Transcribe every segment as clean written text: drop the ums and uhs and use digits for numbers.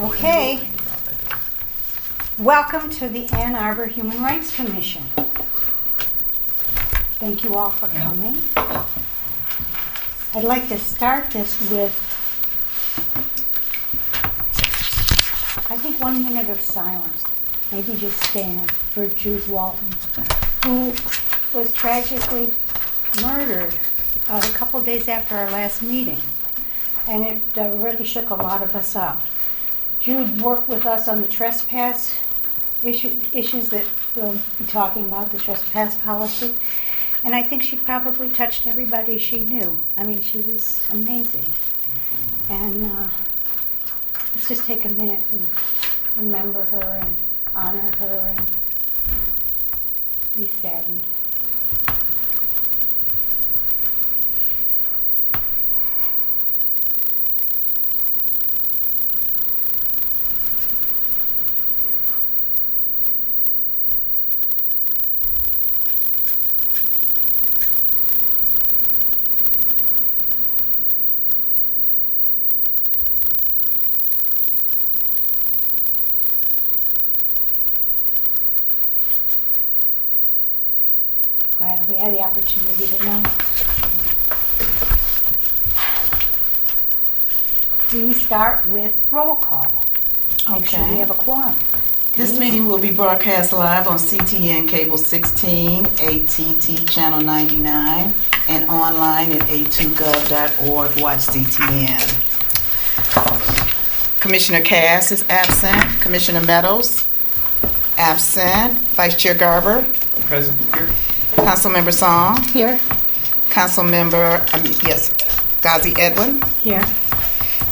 Okay. Welcome to the Ann Arbor Human Rights Commission. Thank you all for coming. I'd like to start this with, I think, 1 minute of silence. Maybe just stand for Jude Walton, who was tragically murdered a couple days after our last meeting. And it really shook a lot of us up. Jude worked with us on the trespass issues that we'll be talking about, the trespass policy. And I think she probably touched everybody she knew. I mean, she was amazing. And let's just take a minute and remember her and honor her and be saddened. Glad we had the opportunity to know. We start with roll call. Make sure we have a quorum. This meeting will be broadcast live on CTN Cable 16, ATT Channel 99, and online at a2gov.org. Watch CTN. Commissioner Cass is absent. Commissioner Meadows, absent. Vice Chair Garber. Present. Here. Councilmember Song. Here. Councilmember, Ghazi Edwin. Here.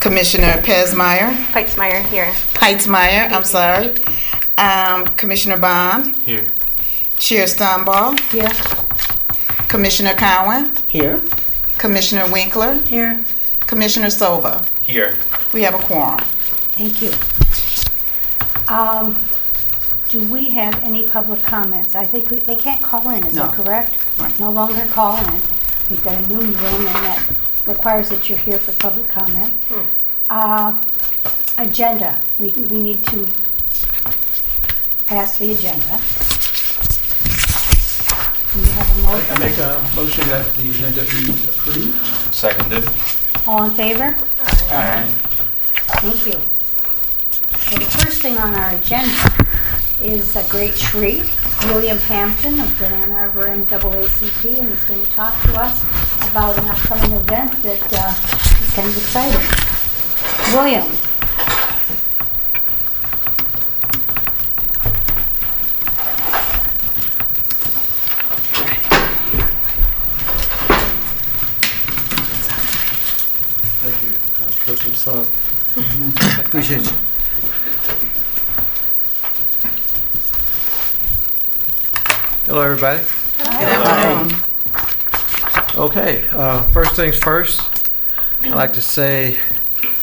Commissioner Pezmeyer. Peitzmeyer here. Peitzmeyer, I'm sorry. Commissioner Bond. Here. Chair Stoneball. Here. Commissioner Cowan. Here. Commissioner Winkler. Here. Commissioner Silva. Here. We have a quorum. Thank you. Do we have any public comments? I think they can't call in, is that No. correct? Right. No longer call in. We've got a new room and that requires that you're here for public comment. Agenda. We need to pass the agenda. Do we have a motion? I make a motion that the agenda be approved. Seconded. All in favor? Aye. Thank you. Well, the first thing on our agenda is a great treat. William Hampton of the Ann Arbor NAACP, and he's going to talk to us about an upcoming event that is kind of exciting. William. Thank you, Councilperson Song. I appreciate you. Hello, everybody. Good afternoon. Okay, first things first, I'd like to say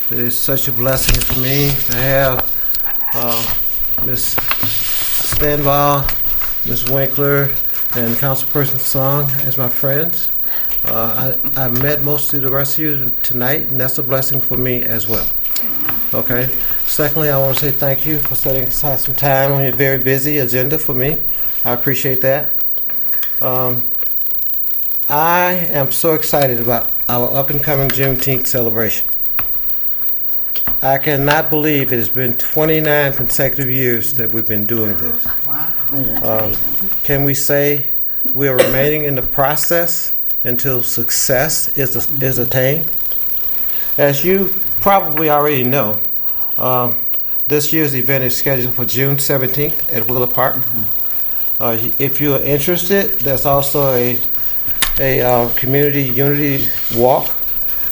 that it's such a blessing for me to have Ms. Stanball, Ms. Winkler, and Councilperson Song as my friends. I met most of the rest of you tonight, and that's a blessing for me as well. Okay. Secondly, I want to say thank you for setting aside some time on your very busy agenda for me. I appreciate that. I am so excited about our up-and-coming Juneteenth celebration. I cannot believe it has been 29 consecutive years that we've been doing this. Wow. Can we say we are remaining in the process until success is attained? As you probably already know, this year's event is scheduled for June 17th at Wheeler Park. If you are interested, there's also a community unity walk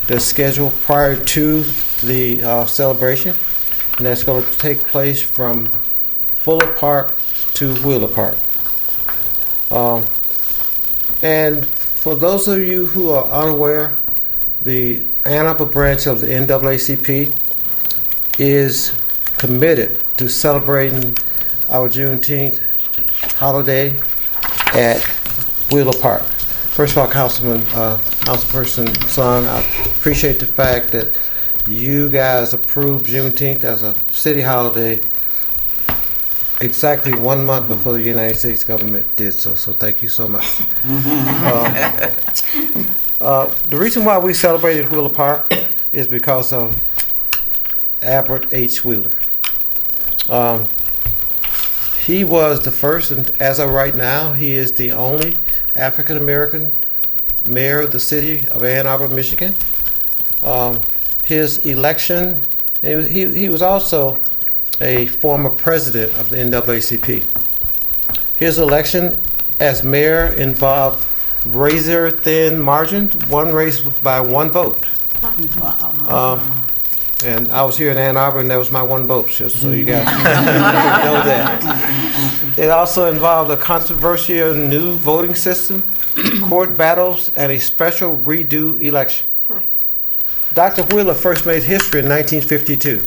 that's scheduled prior to the celebration, and that's going to take place from Fuller Park to Wheeler Park. And for those of you who are unaware, the Ann Arbor branch of the NAACP is committed to celebrating our Juneteenth holiday at Wheeler Park. First of all, Councilperson Song, I appreciate the fact that you guys approved Juneteenth as a city holiday exactly 1 month before the United States government did so. So thank you so much. The reason why we celebrated Wheeler Park is because of Albert H. Wheeler. He was the first, and as of right now, he is the only African American mayor of the city of Ann Arbor, Michigan. His election, he was also a former president of the NAACP. His election as mayor involved razor-thin margins, one race by one vote. And I was here in Ann Arbor, and that was my one vote, just so you guys know that. It also involved a controversial new voting system, court battles, and a special redo election. Dr. Wheeler first made history in 1952.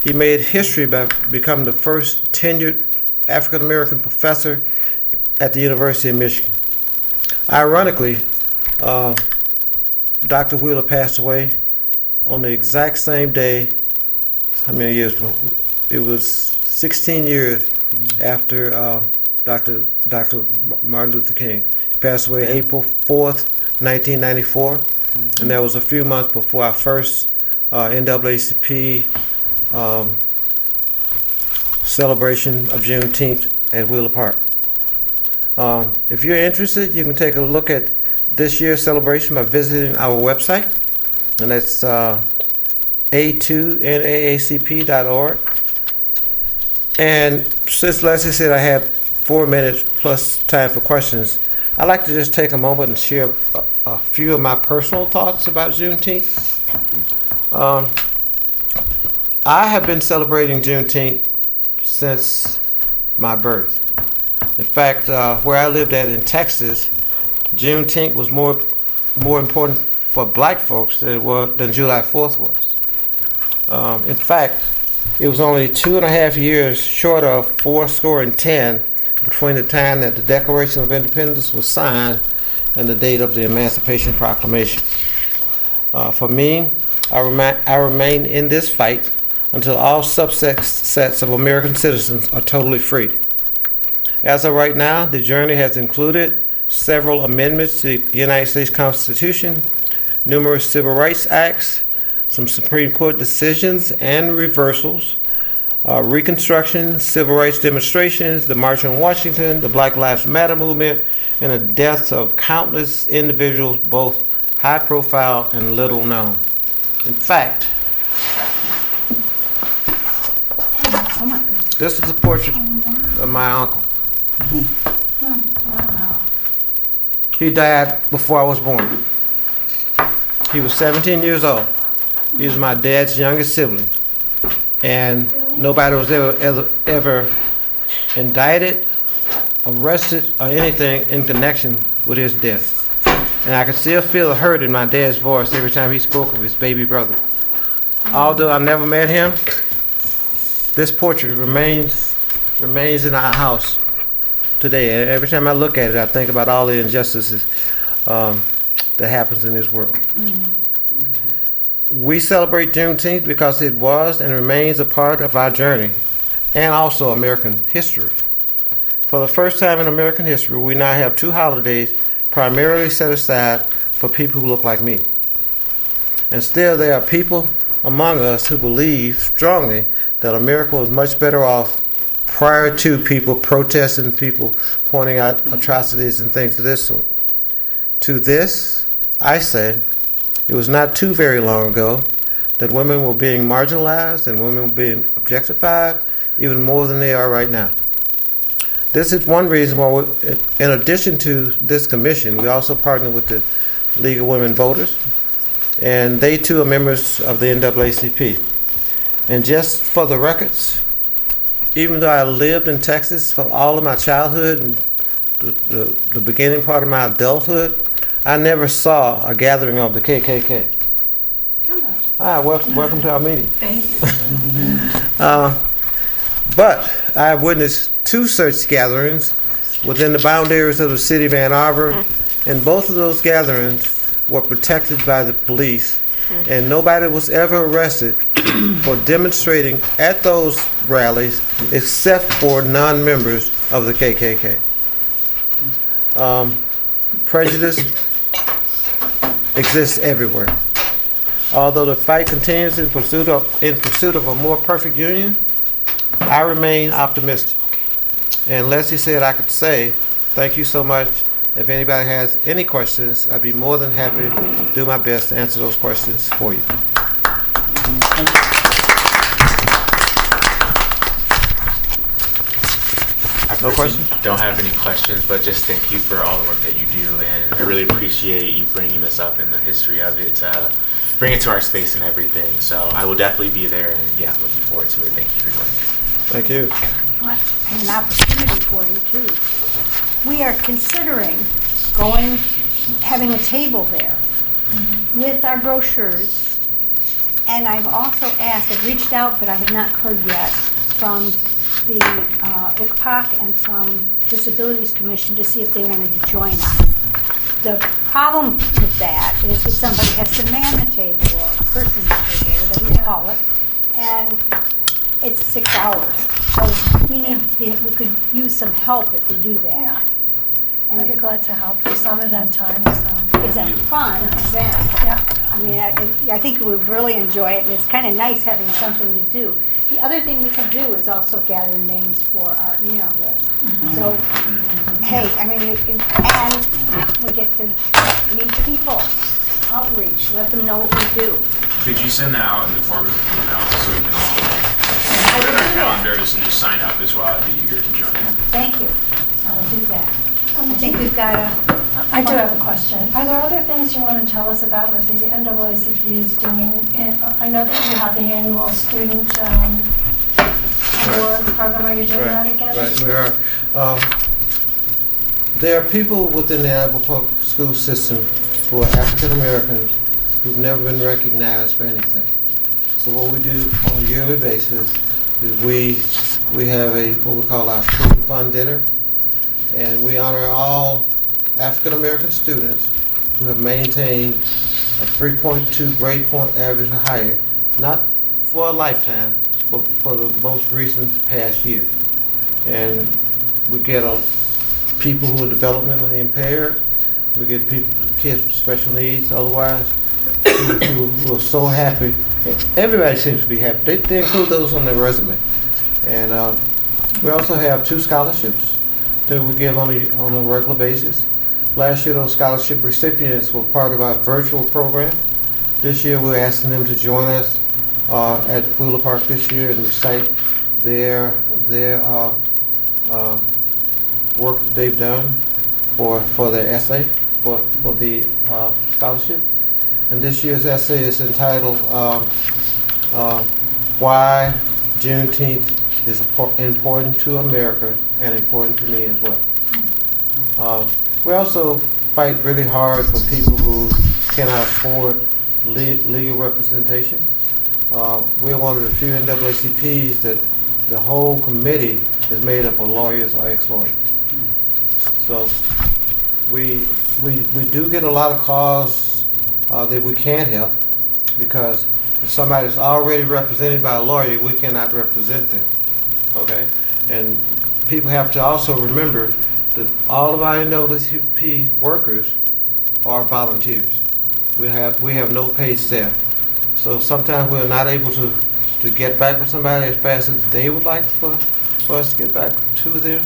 He made history by becoming the first tenured African-American professor at the University of Michigan. Ironically, Dr. Wheeler passed away on the exact same day. How many years? It was 16 years after Dr. Martin Luther King. He passed away April 4th, 1994, and that was a few months before our first NAACP celebration of Juneteenth at Wheeler Park. If you're interested, you can take a look at this year's celebration by visiting our website, and that's a2naacp.org. And since Leslie said I had 4 minutes plus time for questions, I'd like to just take a moment and share a few of my personal thoughts about Juneteenth. I have been celebrating Juneteenth since my birth. In fact, where I lived at in Texas, Juneteenth was more important for black folks than July 4th was. In fact, it was only 2.5 years short of 10 between the time that the Declaration of Independence was signed and the date of the Emancipation Proclamation. For me, I remain in this fight until all subsets of American citizens are totally free. As of right now, the journey has included several amendments to the United States Constitution, numerous civil rights acts, some Supreme Court decisions and reversals, Reconstruction, civil rights demonstrations, the March on Washington, the Black Lives Matter movement, and the deaths of countless individuals, both high profile and little known. In fact, Oh my goodness. this is a portrait of my uncle. Wow. He died before I was born. He was 17 years old. He was my dad's youngest sibling. And nobody was ever indicted, arrested, or anything in connection with his death. And I could still feel the hurt in my dad's voice every time he spoke of his baby brother. Although I never met him, this portrait remains in our house today. And every time I look at it, I think about all the injustices that happens in this world. We celebrate Juneteenth because it was and remains a part of our journey and also American history. For the first time in American history, we now have two holidays primarily set aside for people who look like me. And still there are people among us who believe strongly that America was much better off prior to people protesting, people pointing out atrocities and things of this sort. To this, I say, it was not too very long ago that women were being marginalized and women were being objectified even more than they are right now. This is one reason why, in addition to this commission, we also partner with the League of Women Voters, and they too are members of the NAACP. And just for the records, even though I lived in Texas for all of my childhood and the beginning part of my adulthood, I never saw a gathering of the KKK. Hi, welcome to our meeting. Thank you. But I witnessed two such gatherings within the boundaries of the city of Ann Arbor, and both of those gatherings were protected by the police and nobody was ever arrested for demonstrating at those rallies except for non-members of the KKK. Prejudice exists everywhere. Although the fight continues in pursuit of a more perfect union, I remain optimistic. And Leslie said I could say, thank you so much. If anybody has any questions, I'd be more than happy to do my best to answer those questions for you. No questions? Don't have any questions, but just thank you for all the work that you do, and I really appreciate you bringing this up in the history of it, bring it to our space and everything. So I will definitely be there, and yeah, looking forward to it. Thank you for your work. Thank you. And an opportunity for you too. We are considering having a table there with our brochures. And I've also asked, I've reached out, but I have not heard yet from the ICPOC and from Disabilities Commission to see if they wanted to join us. The problem with that is that somebody has to man the table or person the table, whatever you call it, and it's 6 hours. So we could use some help if we do that. Yeah. And I'd be glad to help for some of that time, so. it's a fun event. Yeah. I mean, I think we would really enjoy it, and it's kind of nice having something to do. The other thing we could do is also gather names for our email list. So, hey, I mean, and we get to meet people, outreach, let them know what we do. Could you send that out in the form of an email so we can all put it on our calendars and just sign up as well? I'd be eager to join in. Thank you. I'll do that. I think we've got I do have a question. Are there other things you want to tell us about what the NAACP is doing? I know that you have the annual student award program. Are you doing that again? Right, we are. There are people within the Arbor Public School system who are African Americans who've never been recognized for anything. So what we do on a yearly basis is we have what we call our Student Fund Dinner, and we honor all African American students who have maintained a 3.2 grade point average or higher, not for a lifetime, but for the most recent past year. And we get people who are developmentally impaired, we get kids with special needs, otherwise, who are so happy. Everybody seems to be happy. They include those on their resume. And we also have 2 scholarships that we give on a regular basis. Last year, those scholarship recipients were part of our virtual program. This year, we're asking them to join us at Fuller Park this year and recite their work that they've done for their essay for the scholarship. And this year's essay is entitled "Why Juneteenth is Important to America and Important to Me as Well." We also fight really hard for people who cannot afford legal representation. We're one of the few NAACPs that the whole committee is made up of lawyers or ex-lawyers. So we do get a lot of calls that we can't help, because if somebody's already represented by a lawyer, we cannot represent them. Okay? And people have to also remember that all of our NAACP workers are volunteers. We have no paid staff. So sometimes we're not able to get back with somebody as fast as they would like for us to get back to them.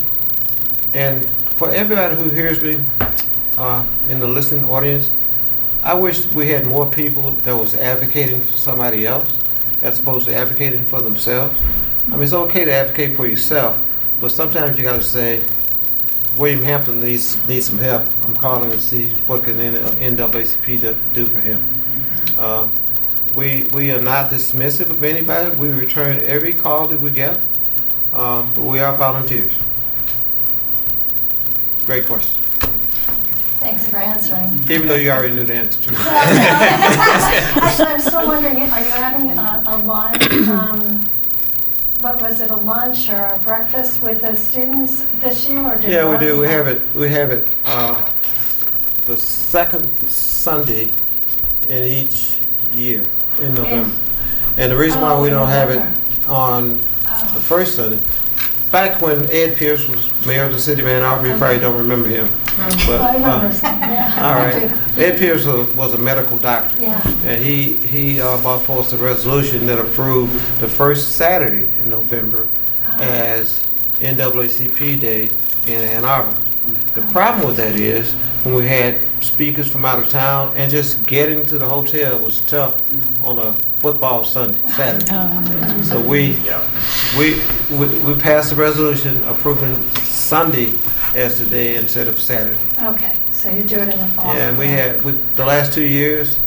And for everybody who hears me in the listening audience, I wish we had more people that was advocating for somebody else as opposed to advocating for themselves. I mean, it's okay to advocate for yourself, but sometimes you got to say, William Hampton needs some help. I'm calling to see what can NAACP do for him. We are not dismissive of anybody. We return every call that we get, but we are volunteers. Great question. Thanks for answering. Even though you already knew the answer to it. I'm still wondering, are you having a lunch? What was it, a lunch or a breakfast with the students this year, or did Yeah, we do. We have it the second Sunday in each year in November. And the reason why we don't have it on the first Sunday, back when Ed Pierce was mayor of the city of Ann Arbor, you probably don't remember him. But, I remember some, yeah. all right. Ed Pierce was a medical doctor. Yeah. And he brought forth a resolution that approved the first Saturday in November as NAACP Day in Ann Arbor. The problem with that is when we had speakers from out of town and just getting to the hotel was tough on a football Saturday. So we passed a resolution approving Sunday as the day instead of Saturday. Okay, so you do it in the fall. Yeah, and we had, the last 2 years,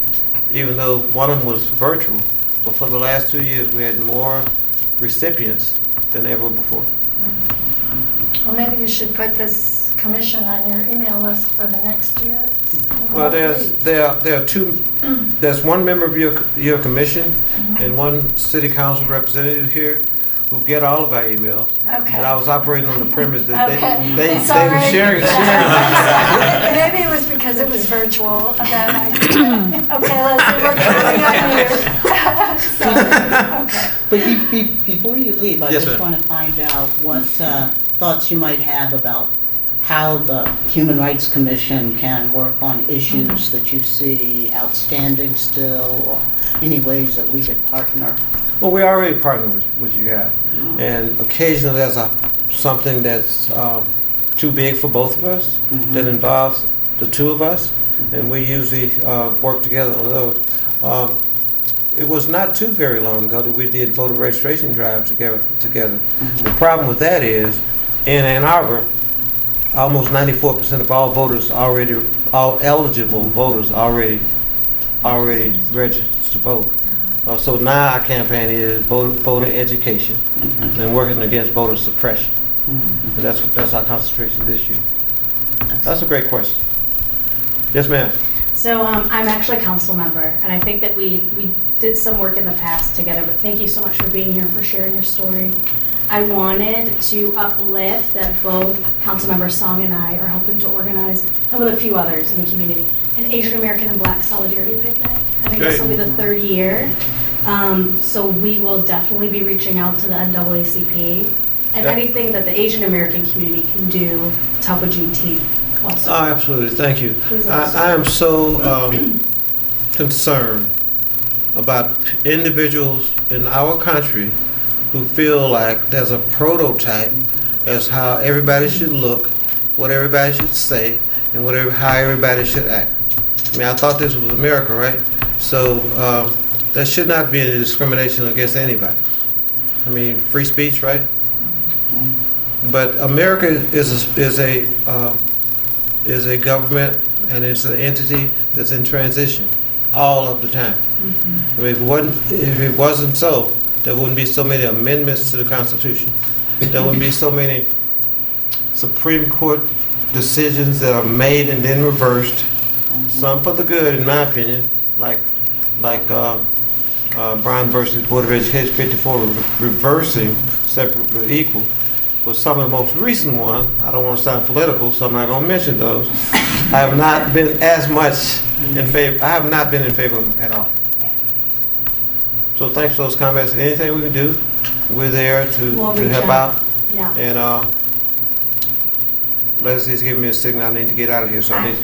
even though one of them was virtual, but for the last 2 years, we had more recipients than ever before. Well, maybe you should put this commission on your email list for the next year. Well, there are two, there's one member of your commission and one city council representative here who get all of our emails. Okay. And I was operating on the premise that Okay. they It's were all right. sharing. Maybe it was because it was virtual that I, okay, Leslie, we're counting on you. So, okay. But before you leave, I Yes, just ma'am. want to find out what thoughts you might have about how the Human Rights Commission can work on issues that you see outstanding still, or any ways that we could partner. Well, we already partner with you guys. And occasionally there's something that's too big for both of us that involves the two of us. And we usually work together on those. It was not too very long ago that we did voter registration drives together. The problem with that is, in Ann Arbor, almost 94% of all voters all eligible voters already registered to vote. So now our campaign is voter education and working against voter suppression. And that's our concentration this year. That's a great question. Yes, ma'am. So I'm actually a council member, and I think that we did some work in the past together, but thank you so much for being here and for sharing your story. I wanted to uplift that both Councilmember Song and I are helping to organize, and with a few others in the community, an Asian American and Black Solidarity Picnic. I think this will be the third year. So we will definitely be reaching out to the NAACP and anything that the Asian American community can do to help with Juneteenth also. Oh, absolutely. Thank you. Please let us know. I am so concerned about individuals in our country who feel like there's a prototype as how everybody should look, what everybody should say, and how everybody should act. I mean, I thought this was America, right? So there should not be any discrimination against anybody. I mean, free speech, right? But America is a government, and it's an entity that's in transition all of the time. I mean, if it wasn't so, there wouldn't be so many amendments to the Constitution. There wouldn't be so many Supreme Court decisions that are made and then reversed. Some for the good, in my opinion, like Brown versus Board of Education 54, reversing separate but equal. But some of the most recent ones, I don't want to sound political, so I'm not going to mention those. I have not been as much in favor. I have not been in favor of them at all. So thanks for those comments. Anything we can do, we're there to help out. Yeah. And Leslie's giving me a signal I need to get out of here. So I need.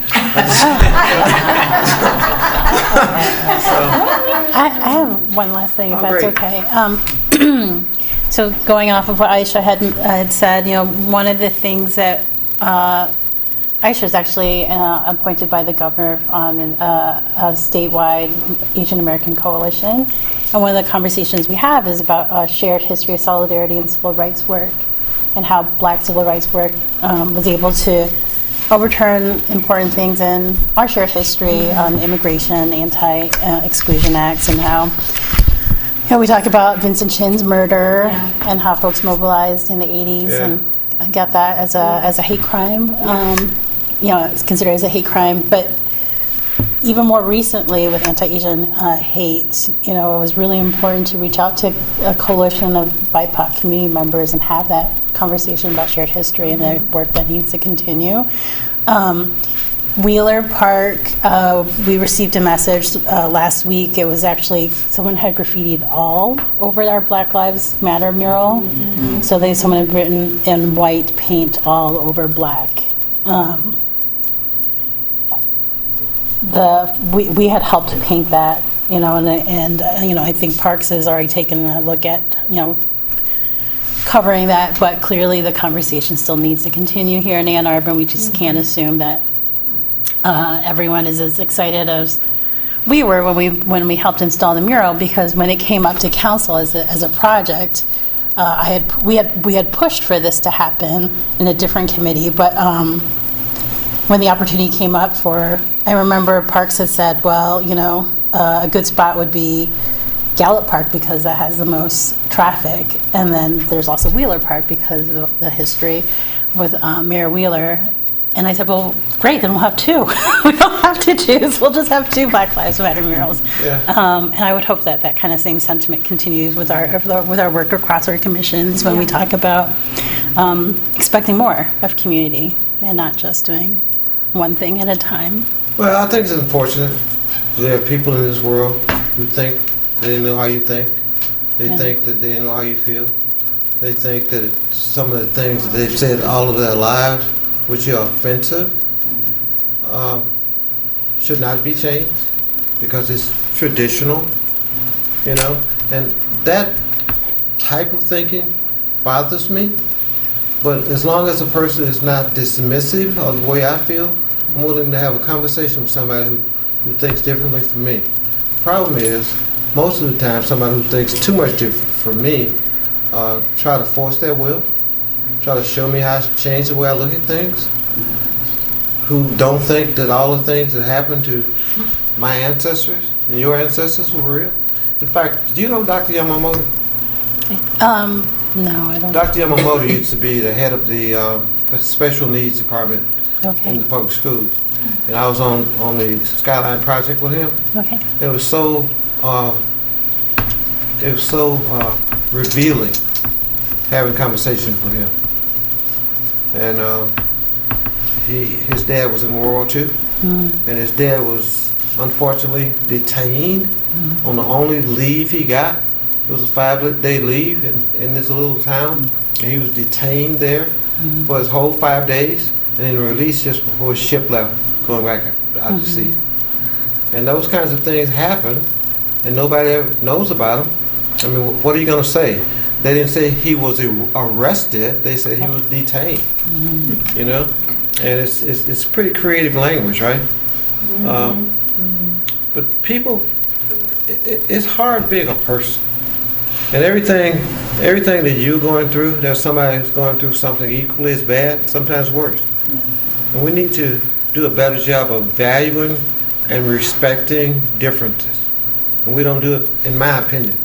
I have one last thing, if that's great. okay. So going off of what Aisha had said, you know, one of the things that Aisha is actually appointed by the governor on a statewide Asian American coalition. And one of the conversations we have is about a shared history of solidarity and civil rights work, and how Black civil rights work was able to overturn important things in our shared history on immigration, anti-exclusion acts, and how, you know, we talk about Vincent Chin's murder and how folks mobilized in the 80s and got that as a hate crime. You know, it's considered as a hate crime, but even more recently with anti-Asian hate, you know, it was really important to reach out to a coalition of BIPOC community members and have that conversation about shared history and the work that needs to continue. Wheeler Park, we received a message last week. It was actually, someone had graffitied all over our Black Lives Matter mural. So someone had written in white paint all over black. We had helped paint that, you know, and you know, I think Parks has already taken a look at, you know, covering that, but clearly the conversation still needs to continue here in Ann Arbor, and we just can't assume that everyone is as excited as we were when we helped install the mural, because when it came up to council as a project, we had pushed for this to happen in a different committee, but when the opportunity came up I remember Parks had said, well, you know, a good spot would be Gallup Park because that has the most traffic, and then there's also Wheeler Park because of the history with Mayor Wheeler. And I said, well, great, then we'll have two. We don't have to choose. We'll just have two Black Lives Matter murals. Yeah. And I would hope that that kind of same sentiment continues with our work across our commissions when we talk about expecting more of community and not just doing one thing at a time. Well, I think it's unfortunate. There are people in this world who think they know how you think. They think that they know how you feel. They think that some of the things that they've said all of their lives, which are offensive, should not be changed because it's traditional, you know. And that type of thinking bothers me. But as long as a person is not dismissive of the way I feel, I'm willing to have a conversation with somebody who thinks differently from me. The problem is, most of the time, somebody who thinks too much different from me try to force their will, try to show me how to change the way I look at things, who don't think that all the things that happened to my ancestors and your ancestors were real. In fact, do you know Dr. Yamamoto? No, I don't. Dr. Yamamoto used to be the head of the special needs department Okay. in the public schools. And I was on the Skyline project with him. Okay. It was so revealing having conversations with him. And his dad was in World War II, and his dad was unfortunately detained on the only leave he got. It was a 5-day leave in this little town, and he was detained there for his whole 5 days, and then released just before his ship left, going back out to sea. And those kinds of things happen, and nobody ever knows about them. I mean, what are you going to say? They didn't say he was arrested. They said he was detained. You know, and it's pretty creative language, right? But people, it's hard being a person, and everything that you're going through, there's somebody who's going through something equally as bad, sometimes worse. And we need to do a better job of valuing and respecting differences. And we don't do it, in my opinion,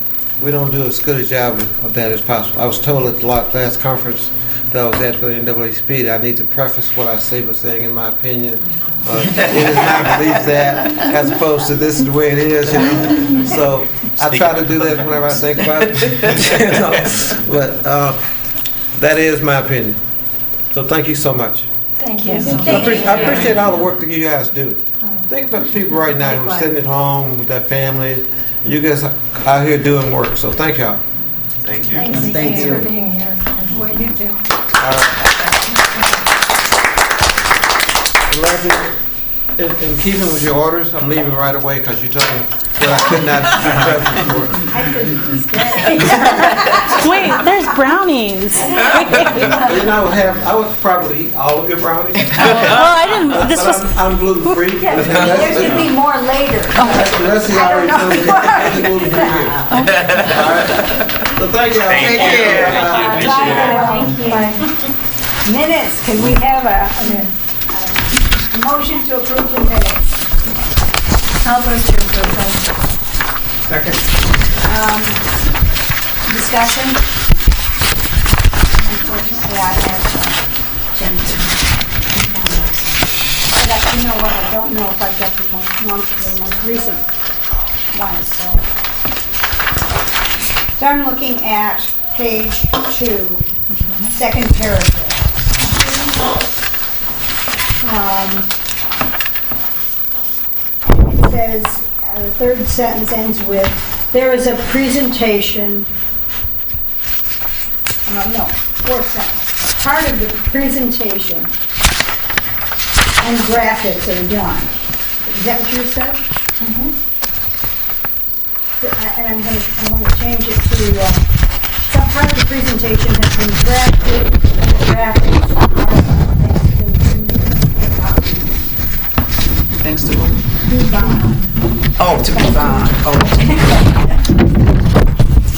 we don't do as good a job of that as possible. I was told at the last conference that I was at for the NAACP that I need to preface what I say by saying, in my opinion, it is my belief that, as opposed to this is the way it is, you know. So I try to do that whenever I think about it. You know? But that is my opinion. So thank you so much. Thank you. Yes. so I much. appreciate all the work that you guys do. Think about the people right now who are sitting at home with their families. You guys are out here doing work, so thank y'all. Thank you. Thanks Thank you. for being here, and the way you do. Leslie, in keeping with your orders, I'm leaving right away because you told me that I could not Wait, there's brownies. Then I would probably eat all of your brownies. I didn't, this was, I'm gluten free. There's gonna be more later. Leslie already told me I'm gluten free here. All right. So thank you. Thank you. Thank you. Thank you. Minutes, can we have a motion to approve the minutes? I'll move to approve them. Second. Discussion? Unfortunately, I have you know what, I don't know if I've got the most recent one, so I'm looking at page 2, second paragraph. says, the third sentence ends with, there is a presentation, no, fourth sentence. Part of the presentation and graphics are done. Is that what you said? And I'm going to change it to, some part of the presentation has been drafted, and the graphics Thanks to who? Yvonne. Oh, to Yvonne. Oh,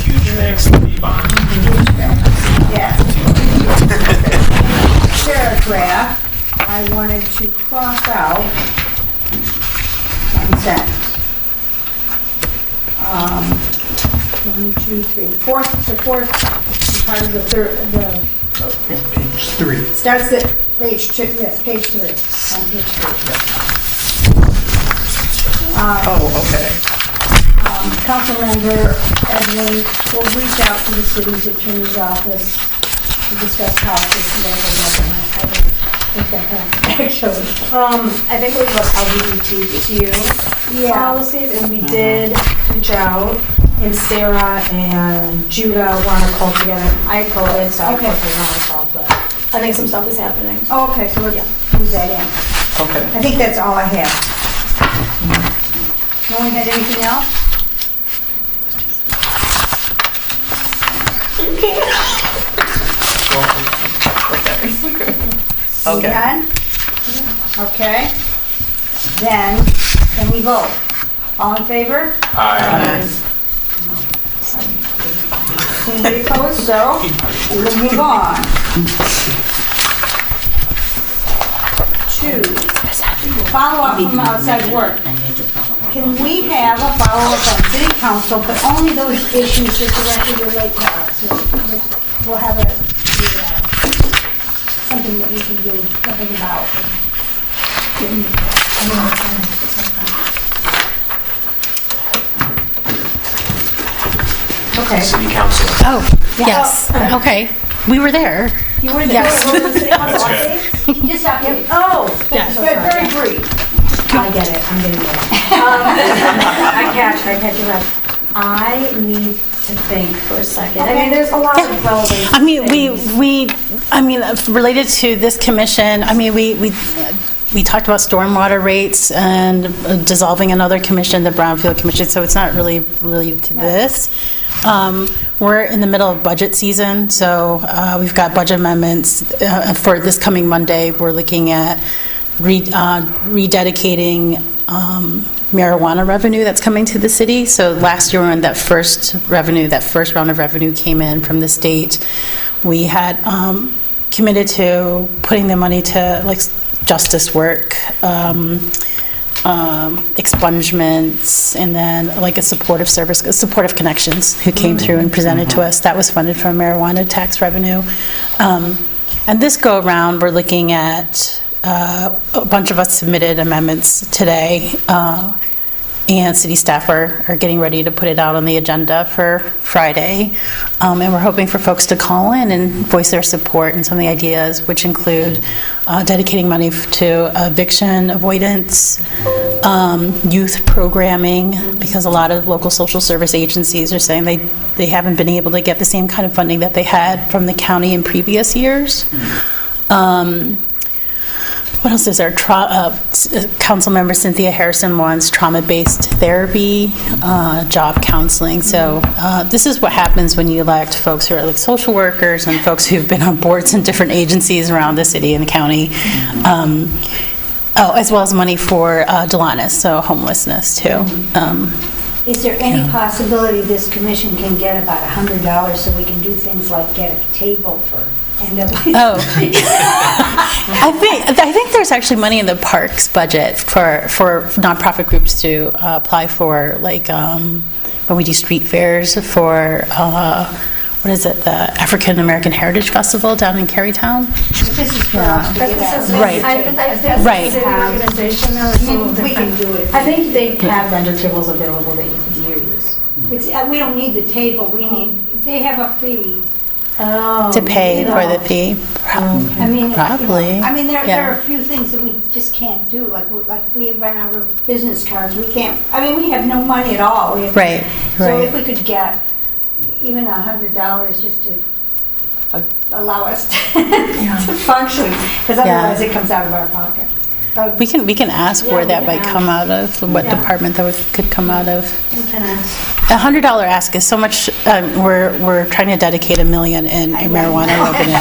Huge thanks to Yvonne. Yes. Paragraph, I wanted to cross out one sentence. 1, 2, 3. The fourth part of the third, Page 3. starts at page 2, yes, page 3, on page 3. okay. Councilmember Edwin will reach out to the city's attorney's office to discuss policies and local government. I don't think that happened, actually. I think it was what LGBTQ Yeah. policies, and we did reach out, and Sarah and Judah want to call together. I called it, so I Okay. can't want to call, but I think some stuff is happening. Oh, okay, so we'll use that in. Okay. I think that's all I have. No one had anything else? Okay. Done? Okay. Then, can we vote? All in favor? Aye. Anybody opposed? So, we'll move on. 2, follow-up from outside work. I need to follow up. Can we have a follow-up on city council, but only those issues that directly relate to us? We'll have something that we can do something about. Okay. City council. Oh, yes, okay. We were there. You were there. Yes. That's good. Just update. Oh, Yes. very brief. I get it, I'm getting it. I catch it up. I need to think for a second. I mean, there's a lot of relevant I mean, things. related to this commission, I mean, we talked about stormwater rates and dissolving another commission, the Brownfield Commission, so it's not really related to this. We're in the middle of budget season, so we've got budget amendments for this coming Monday. We're looking at rededicating marijuana revenue that's coming to the city. So last year when that first round of revenue came in from the state, we had committed to putting the money to like justice work, expungements, and then like a supportive connections who came through and presented to us. That was funded from marijuana tax revenue. And this go around, we're looking at a bunch of us submitted amendments today, and city staff are getting ready to put it out on the agenda for Friday. And we're hoping for folks to call in and voice their support and some of the ideas, which include dedicating money to eviction avoidance, youth programming, because a lot of local social service agencies are saying they haven't been able to get the same kind of funding that they had from the county in previous years. What else is there? Councilmember Cynthia Harrison wants trauma-based therapy, job counseling. So this is what happens when you elect folks who are like social workers and folks who've been on boards in different agencies around the city and the county. As well as money for Delanus, so homelessness too. Is there any possibility this commission can get about $100 so we can do things like get a table for NWC? Oh, I think there's actually money in the parks budget for nonprofit groups to apply for, like when we do street fairs for what is it, the African American Heritage Festival down in Carytown. This is for us to get out. Right. I think Right. the city organization though is a little We can different. do it. I think they have vendor tables available that you could use. We don't need the table, they have a fee. to pay for the fee? I mean, Probably. I mean, there Yeah. are a few things that we just can't do, like we run out of business cards, we can't, I mean, we have no money at all. We have- Right, So if right. we could get even $100 just to allow us to function, because Yeah. otherwise it comes out of our pocket. We can ask Yeah, where we that can might come out of, what Yeah. department that could come out of. You can ask. $100 ask is so much, we're trying to dedicate $1 million in marijuana revenue.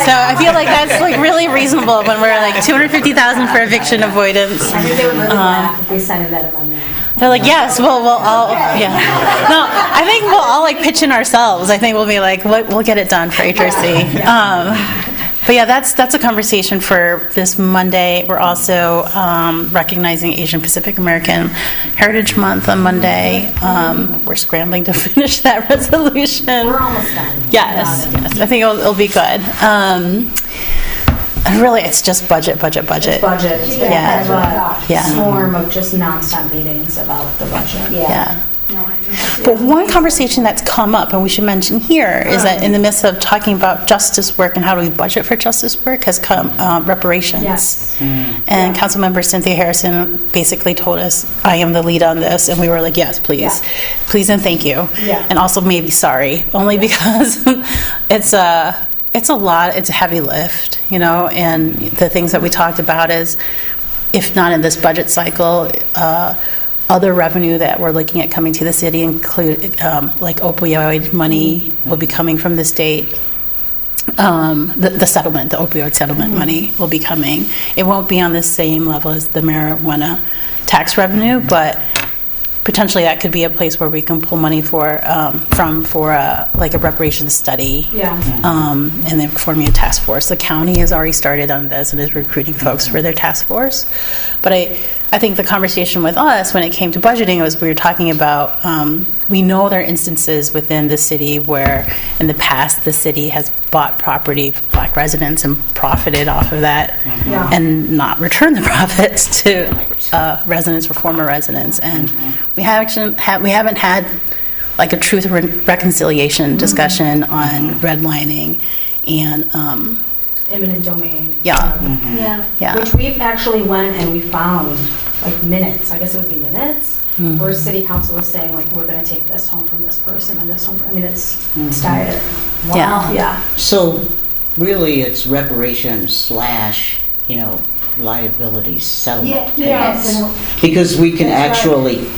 So I feel like that's like really reasonable when we're like $250,000 for eviction avoidance. I think they would really laugh if we sent in that amendment. They're like, yes, we'll all, yeah. No, I think we'll all like pitch in ourselves. I think we'll be like, we'll get it done for HRC. But yeah, that's a conversation for this Monday. We're also recognizing Asian Pacific American Heritage Month on Monday. We're scrambling to finish that resolution. We're almost done. Yes, yes, I think it'll be good. And really, it's just budget. It's budget. It's been Yeah. kind of a Yeah. swarm of just nonstop meetings about the budget. Yeah. But one conversation that's come up, and we should mention here, is that in the midst of talking about justice work and how do we budget for justice work, has come reparations. Yes. And Councilmember Cynthia Harrison basically told us, I am the lead on this, and we were like, yes, please. Yeah. Please and thank you. Yeah. And also maybe sorry, only because it's a lot, it's a heavy lift, you know, and the things that we talked about is, if not in this budget cycle, other revenue that we're looking at coming to the city include, like opioid money will be coming from the state. The settlement, the opioid settlement money will be coming. It won't be on the same level as the marijuana tax revenue, but potentially that could be a place where we can pull money for like a reparations study. Yeah. And then forming a task force. The county has already started on this and is recruiting folks for their task force. But I think the conversation with us when it came to budgeting was we were talking about, we know there are instances within the city where in the past the city has bought property for Black residents and profited off of that Yeah. and not returned the profits to residents or former residents. And we haven't had like a truth and reconciliation discussion on redlining and Eminent domain. Yeah. Yeah. yeah. Which we've actually went and we found like minutes, I guess it would be minutes, where city council is saying like, we're gonna take this home from this person and this home from, I mean, it's dire. Yeah. Yeah. So really, it's reparations / liability settlement. Yes. Because we can That's right. actually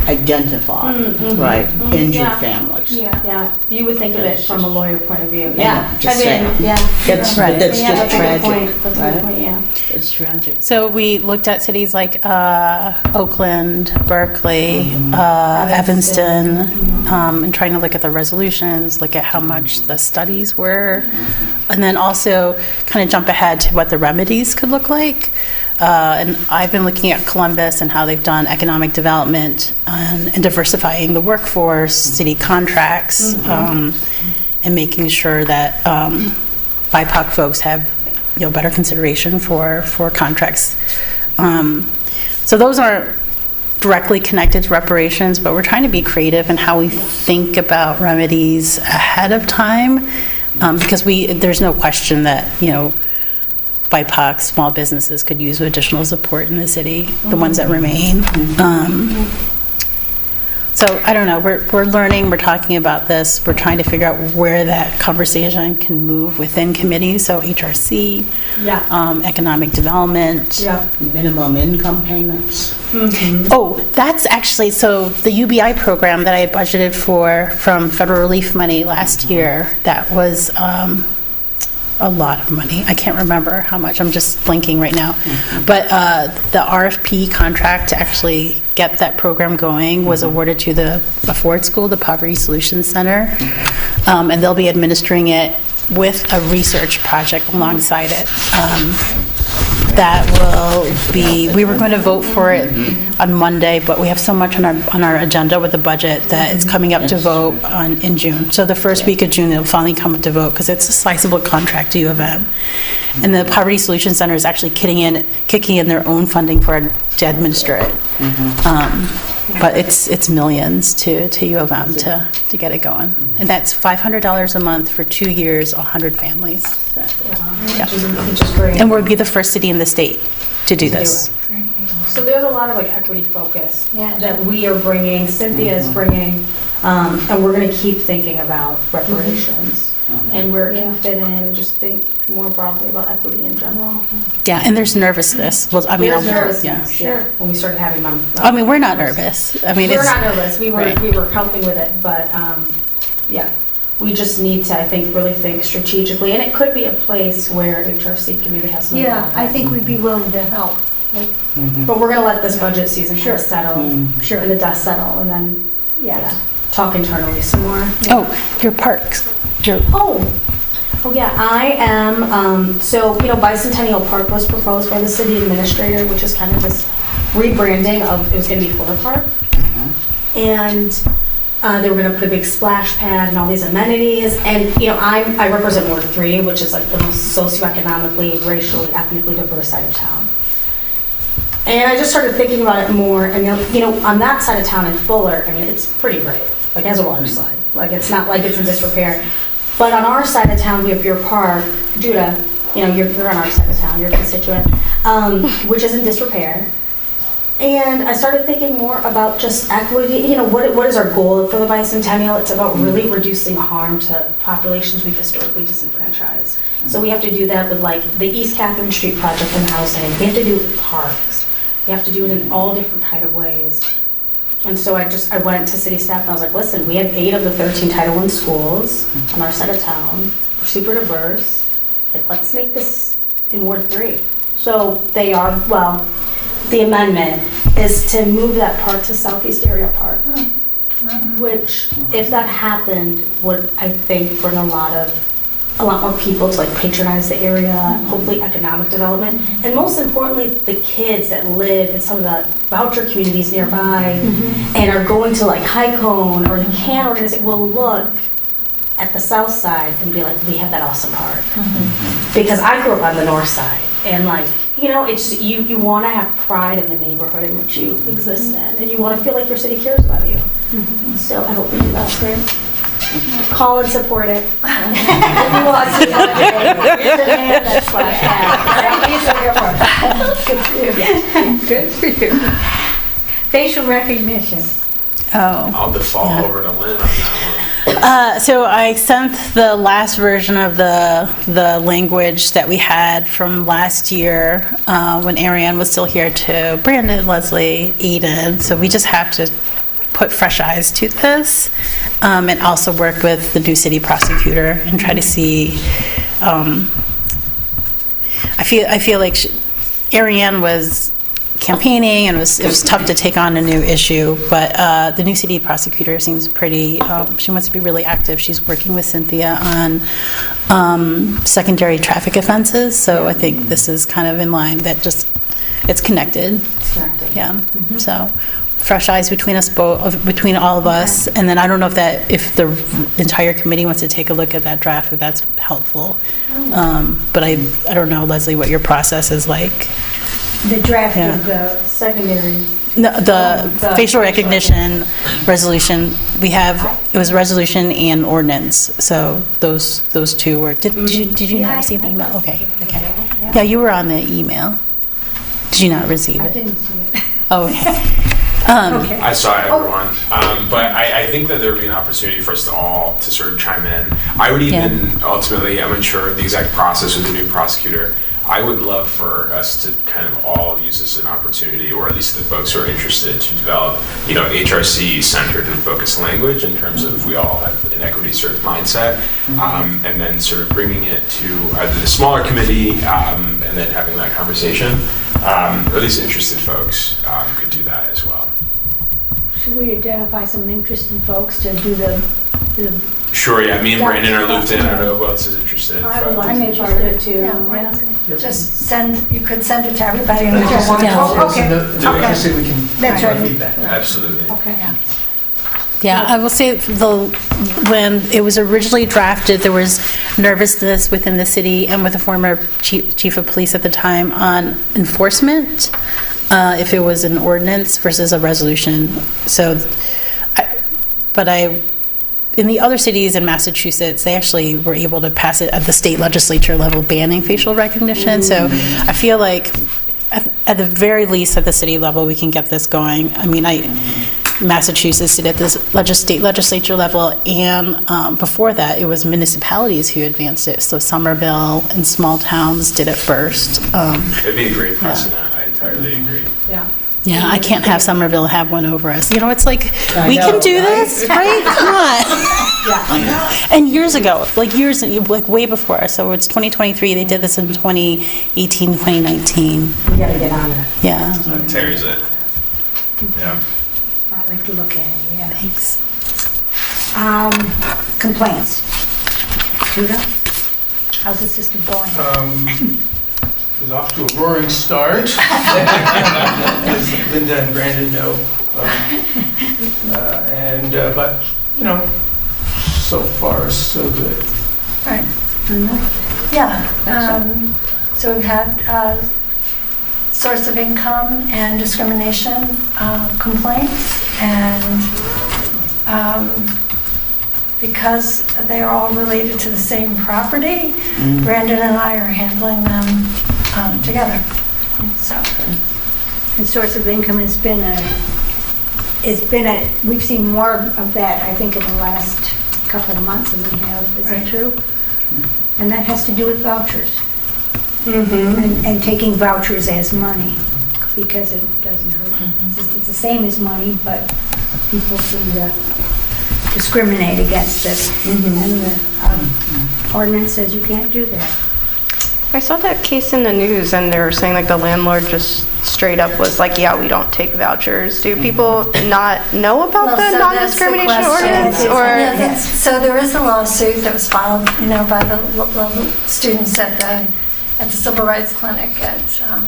identify, right, injured Yeah. families. Yeah, you would think of it from a lawyer point of view. Yeah, just saying. Yeah. That's Right. that's Yeah, just that's a good tragic, point. That's a good right? point, yeah. It's tragic. So we looked at cities like Oakland, Berkeley, Evanston, and trying to look at the resolutions, look at how much the studies were, and then also kind of jump ahead to what the remedies could look like. And I've been looking at Columbus and how they've done economic development and diversifying the workforce, city contracts, and making sure that BIPOC folks have better consideration for contracts. So those aren't directly connected to reparations, but we're trying to be creative in how we think about remedies ahead of time, because there's no question that BIPOC small businesses could use additional support in the city, the ones that remain. So I don't know, we're learning, we're talking about this, we're trying to figure out where that conversation can move within committees, so HRC, Yeah. economic development. Yeah. Minimum income payments. Oh, that's actually, so the UBI program that I had budgeted for from federal relief money last year, that was a lot of money. I can't remember how much, I'm just blinking right now. But the RFP contract to actually get that program going was awarded to the Ford School, the Poverty Solutions Center, and they'll be administering it with a research project alongside it. That will be, we were going to vote for it on Monday, but we have so much on our agenda with the budget that it's coming up to vote in June. So the first week of June, it'll finally come up to vote because it's a sizable contract to U of M. And the Poverty Solutions Center is actually kicking in their own funding to administer it. But it's millions to U of M to get it going. And that's $500 a month for 2 years, 100 families. Yeah. Which is great. And we'll be the first city in the state to do this. So there's a lot of like equity focus Yeah. that we are bringing, Cynthia is bringing, and we're gonna keep thinking about reparations and where it can fit in, and just think more broadly about equity in general. Yeah, and there's nervousness. Well, I mean, There's yeah. nervousness, yeah, when we started having them. I mean, we're not nervous. I mean, We're it's, not nervous, we right. were helping with it, but, yeah. We just need to, I think, really think strategically, and it could be a place where HRC can maybe have some. Yeah, I think we'd be willing to help. But we're gonna let this budget season kind of settle, Sure. and the dust settle, and then, Yeah. talk internally some more. oh, your parks. Your, Oh yeah, I am, so, Bicentennial Park was proposed by the city administrator, which is kind of this rebranding of, it was gonna be Fuller Park. And they were gonna put a big splash pad and all these amenities, and, I represent Ward 3, which is like the most socioeconomically, racially, ethnically diverse side of town. And I just started thinking about it more, and, on that side of town in Fuller, I mean, it's pretty great, like, as a water slide. Like, it's not like it's in disrepair. But on our side of town, we have your park, Judah, you're on our side of town, you're a constituent, which is in disrepair. And I started thinking more about just equity, what is our goal for the bicentennial? It's about really reducing harm to populations we've historically disenfranchised. So we have to do that with like the East Catherine Street project and housing. We have to do it with parks. We have to do it in all different kind of ways. And so I went to city staff and I was like, listen, we have 8 of the 13 Title I schools on our side of town. We're super diverse. Like, let's make this in Ward 3. So they are, well, the amendment is to move that park to Southeast Area Park, which, if that happened, would, I think, bring a lot more people to like patronize the area, hopefully economic development, and most importantly, the kids that live in some of the voucher communities nearby and are going to like High Cone or the CAN organization will look at the south side and be like, we have that awesome park. Because I grew up on the north side, and like, it's you want to have pride in the neighborhood in which you exist in, and you want to feel like your city cares about you. So I hope we do that. Great. Call and support it. If you want to, here's the man that's Good for you. Facial recognition. oh. I'll default Yeah. over to Lynn on that one. So I sent the last version of the language that we had from last year when Ariane was still here to Brandon, Leslie, Eden. So we just have to put fresh eyes to this and also work with the new city prosecutor and try to see. I feel like Ariane was campaigning and it was tough to take on a new issue, but the new city prosecutor seems pretty, she wants to be really active. She's working with Cynthia on secondary traffic offenses, so I think this is kind of in line, that just, it's connected. Yeah, so fresh eyes between us both, between all of us, and then I don't know if the entire committee wants to take a look at that draft, if that's helpful. But I don't know, Leslie, what your process is like. The draft Yeah. of the secondary. No, the facial recognition resolution, it was resolution and ordinance, so those two were, did you not receive the email? Okay. Yeah, you were on the email. Did you not receive I it? didn't see it. Oh, okay. Okay. I saw everyone, but I think that there would be an opportunity for us to all to sort of chime in. I would even ultimately, I'm unsure of the exact process with the new prosecutor. I would love for us to kind of all use this as an opportunity, or at least the folks who are interested, to develop, HRC-centered and focused language in terms of we all have an equity sort of mindset, and then sort of bringing it to either the smaller committee and then having that conversation, or at least interested folks could do that as well. Should we identify some interested folks to do the Sure, yeah, me and Brandon are looped in. I don't know who else is interested. I would like I'm to be part of it too. Yeah. Just you could send it to everybody and we just Okay. want to. So I say we can That's provide right. feedback. Absolutely. Okay. Yeah, I will say when it was originally drafted, there was nervousness within the city and with the former chief of police at the time on enforcement. if it was an ordinance versus a resolution. So, in the other cities in Massachusetts, they actually were able to pass it at the state legislature level, banning facial recognition. So I feel like at the very least at the city level, we can get this going. I mean, Massachusetts did it at the state legislature level, and before that, it was municipalities who advanced it. So Somerville and small towns did it first. It'd be a great precedent. I entirely agree. Yeah. Yeah, I can't have Somerville have one over us. You know, it's like, I we know, can do right? this, right? Come on. And years ago, like way before us, so it's 2023, they did this in 2018, 2019. We gotta get on it. Yeah, Terry's it. Yeah. I like to look at it, yeah. thanks. Complaints. Judah, how's the system going? It was off to a roaring start, as Linda and Brandon know. But, you know, so far, so good. Right. Yeah. So we've had source of income and discrimination complaints, and because they are all related to the same property, Brandon and I are handling them together. So, And source of income has been we've seen more of that, I think, in the last couple of months than we have, is that true? And that has to do with vouchers. And taking vouchers as money, because it doesn't hurt. It's the same as money, but people seem to discriminate against it. And the ordinance says you can't do that. I saw that case in the news, and they were saying like the landlord just straight up was like, yeah, we don't take vouchers. Do people not know about the non-discrimination ordinance? Or so there is a lawsuit that was filed, by the students at the Civil Rights Clinic at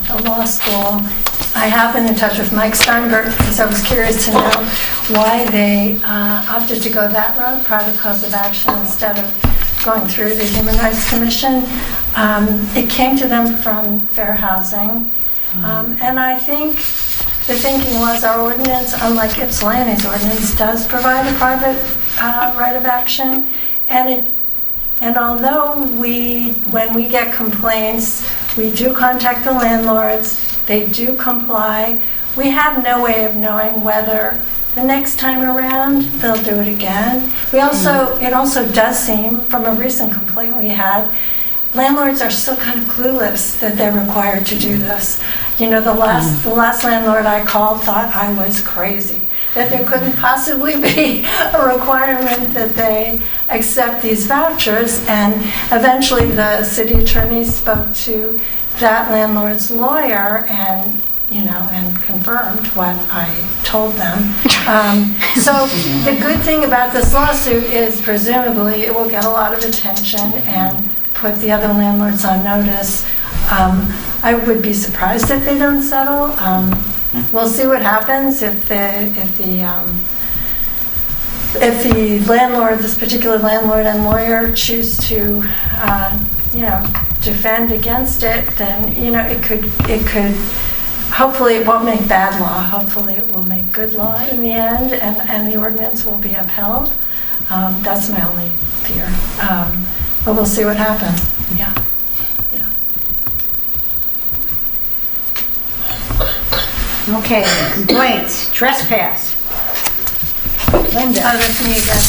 the law school. I have been in touch with Mike Steinberg because I was curious to know why they opted to go that route, private cause of action, instead of going through the Human Rights Commission. It came to them from fair housing. And I think the thinking was our ordinance, unlike Ypsilanti's ordinance, does provide a private right of action. And although when we get complaints, we do contact the landlords, they do comply, we have no way of knowing whether the next time around they'll do it again. It also does seem, from a recent complaint we had, landlords are still kind of clueless that they're required to do this. The last landlord I called thought I was crazy, that there couldn't possibly be a requirement that they accept these vouchers. And eventually the city attorney spoke to that landlord's lawyer and confirmed what I told them. So the good thing about this lawsuit is presumably it will get a lot of attention and put the other landlords on notice. I would be surprised if they don't settle. We'll see what happens if the landlord, this particular landlord and lawyer, choose to defend against it. Then it could. Hopefully, it won't make bad law. Hopefully, it will make good law in the end, and the ordinance will be upheld. That's my only fear. But we'll see what happens. Yeah. Okay, complaints, trespass. Linda. Oh, that's me again.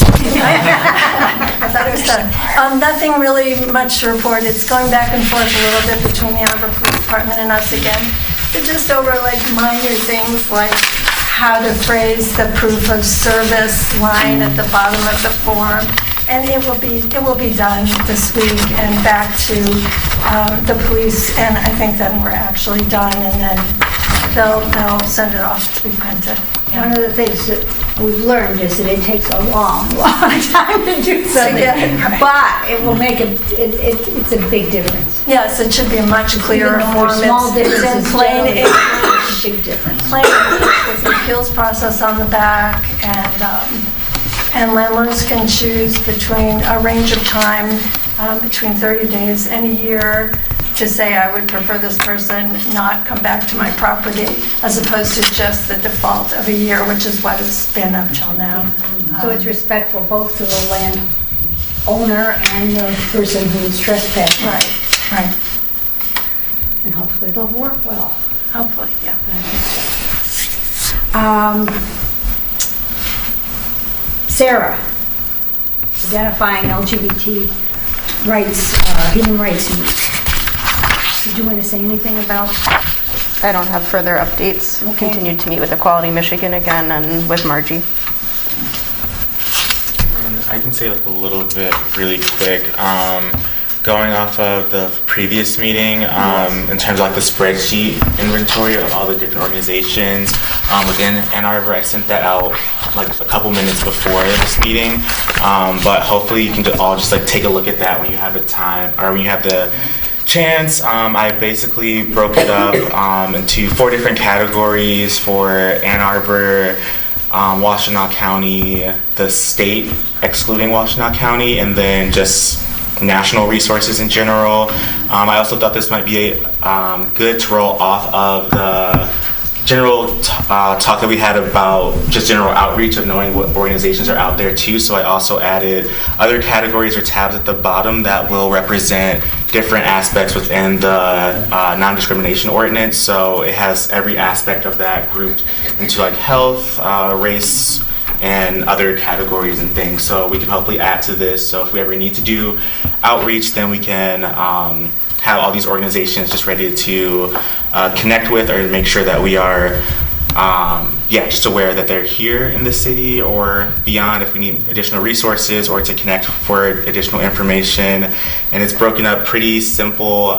I thought it was done. Nothing really much to report. It's going back and forth a little bit between the Arbor Police Department and us again. But just over minor things like how to phrase the proof of service line at the bottom of the form. And it will be done this week and back to the police, and I think then we're actually done, and then they'll send it off to be printed. Yeah. One of the things that we've learned is that it takes a long time to do something, but it will make it's a big difference. Yes, it should be a much clearer form. Small differences, in plain English, big difference. plain English with the appeals process on the back, and landlords can choose between a range of time between 30 days and a year to say I would prefer this person not come back to my property as opposed to just the default of a year, which is what it's been up till now. So it's respectful both to the land owner and the person who's trespassing. Right. And hopefully it'll work well. Hopefully, yeah. Sarah, identifying LGBT rights, human rights needs. Did you want to say anything about? I don't have further updates. We'll Okay. continue to meet with Equality Michigan again and with Margie. I can say like a little bit really quick. Going off of the previous meeting, in terms of like the spreadsheet inventory of all the different organizations within Ann Arbor, I sent that out like a couple minutes before this meeting. But hopefully you can all just like take a look at that when you have the time or when you have the chance. I basically broke it up into 4 different categories for Ann Arbor, Washtenaw County, the state excluding Washtenaw County, and then just national resources in general. I also thought this might be good to roll off of the general talk that we had about just general outreach of knowing what organizations are out there too. So I also added other categories or tabs at the bottom that will represent different aspects within the non-discrimination ordinance. So it has every aspect of that grouped into like health, race, and other categories and things. So we can hopefully add to this. So if we ever need to do outreach, then we can have all these organizations just ready to connect with or make sure that we are just aware that they're here in the city or beyond if we need additional resources or to connect for additional information. And it's broken up pretty simple.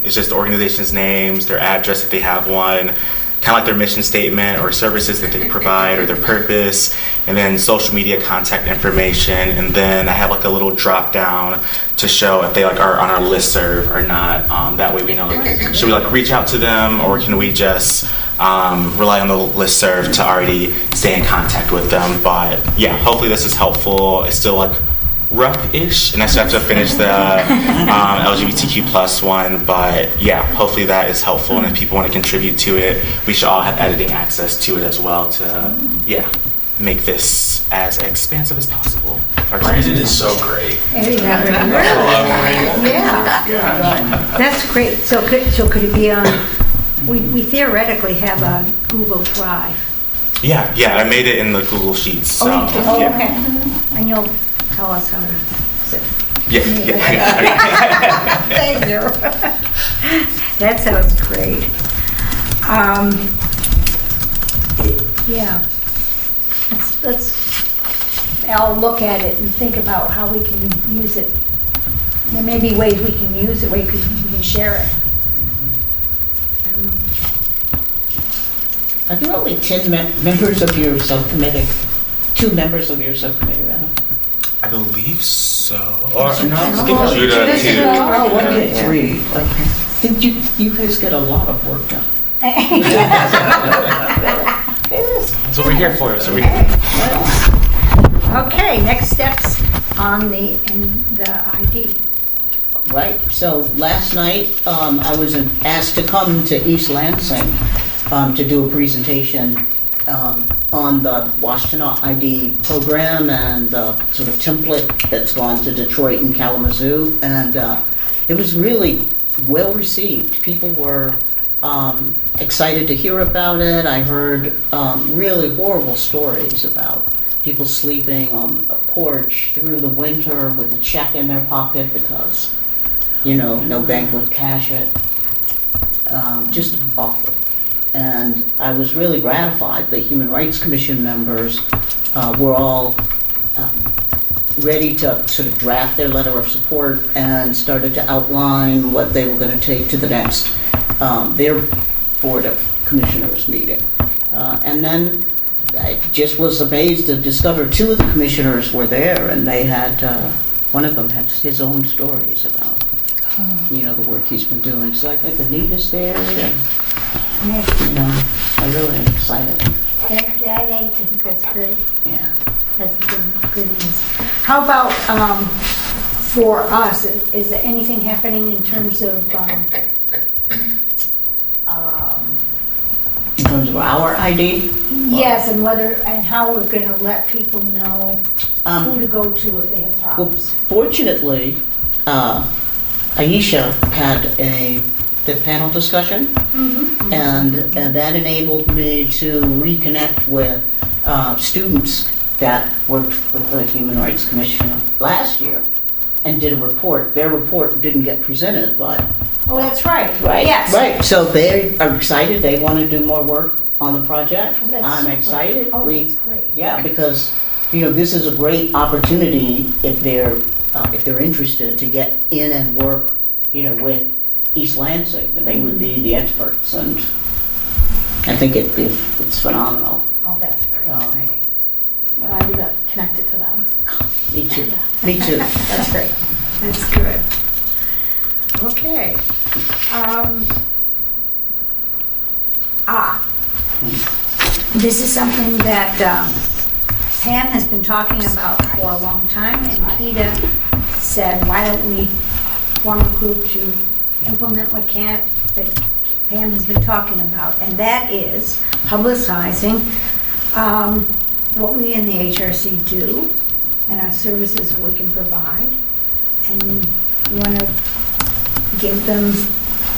It's just the organization's names, their address if they have one, kind of like their mission statement or services that they provide or their purpose, and then social media contact information. And then I have like a little drop down to show if they like are on our listserv or not. That way we know, like, should we like reach out to them or can we just rely on the listserv to already stay in contact with them. But yeah, hopefully this is helpful. It's still like rough-ish, and I still have to finish the LGBTQ plus one, but yeah, hopefully that is helpful, and if people want to contribute to it, we should all have editing access to it as well to, make this as expansive as possible. Brandon is so great. That's great. So could it be on, we theoretically have a Google Drive. Yeah, I made it in the Google Sheets, so. Okay. And you'll tell us how to sit. Yeah. Thank you. That sounds great. I'll look at it and think about how we can use it. There may be ways we can use it, ways we can share it. I don't know. Are there only 10 members of your subcommittee? 2 members of your subcommittee, rather? I believe so. Or no, give Judah 2. Oh, 1, 2, 3. Okay. Did you guys get a lot of work done? That's what we're here for. Okay, next steps on the ID. Right, so last night, I was asked to come to East Lansing to do a presentation on the Washtenaw ID program and the sort of template that's gone to Detroit and Kalamazoo, and it was really well received. People were excited to hear about it. I heard really horrible stories about people sleeping on a porch through the winter with a check in their pocket because, no bank would cash it. Just awful. And I was really gratified. The Human Rights Commission members were all ready to sort of draft their letter of support and started to outline what they were going to take to the next, their Board of Commissioners meeting. And then I just was amazed to discover 2 of the commissioners were there, and they had, one of them had his own stories about, the work he's been doing. So I think Anita's there, and I really am excited. I think that's great. Yeah. That's good news. How about for us, is there anything happening in terms of, In terms of our ID? yes, and whether, and how we're gonna let people know who to Um, go to if they have Well, problems? fortunately, Aisha had the panel discussion, and that enabled me to reconnect with students that worked with the Human Rights Commission last year and did a report. Their report didn't get presented, but... Oh, that's right. Right, Yes. right. So they are excited. They want to do more work on the project. Oh, that's I'm super. excited. Oh, We- that's great. Yeah, because, this is a great opportunity if they're interested to get in and work, with East Lansing. They would be the experts, and I think it's phenomenal. Oh, that's very exciting. Glad you got connected to them. Me too. Me too. That's great. That's good. Okay. This is something that Pam has been talking about for a long time, and Keita said, why don't we form a group to implement what that Pam has been talking about, and that is publicizing what we in the HRC do and our services we can provide. And you want to give them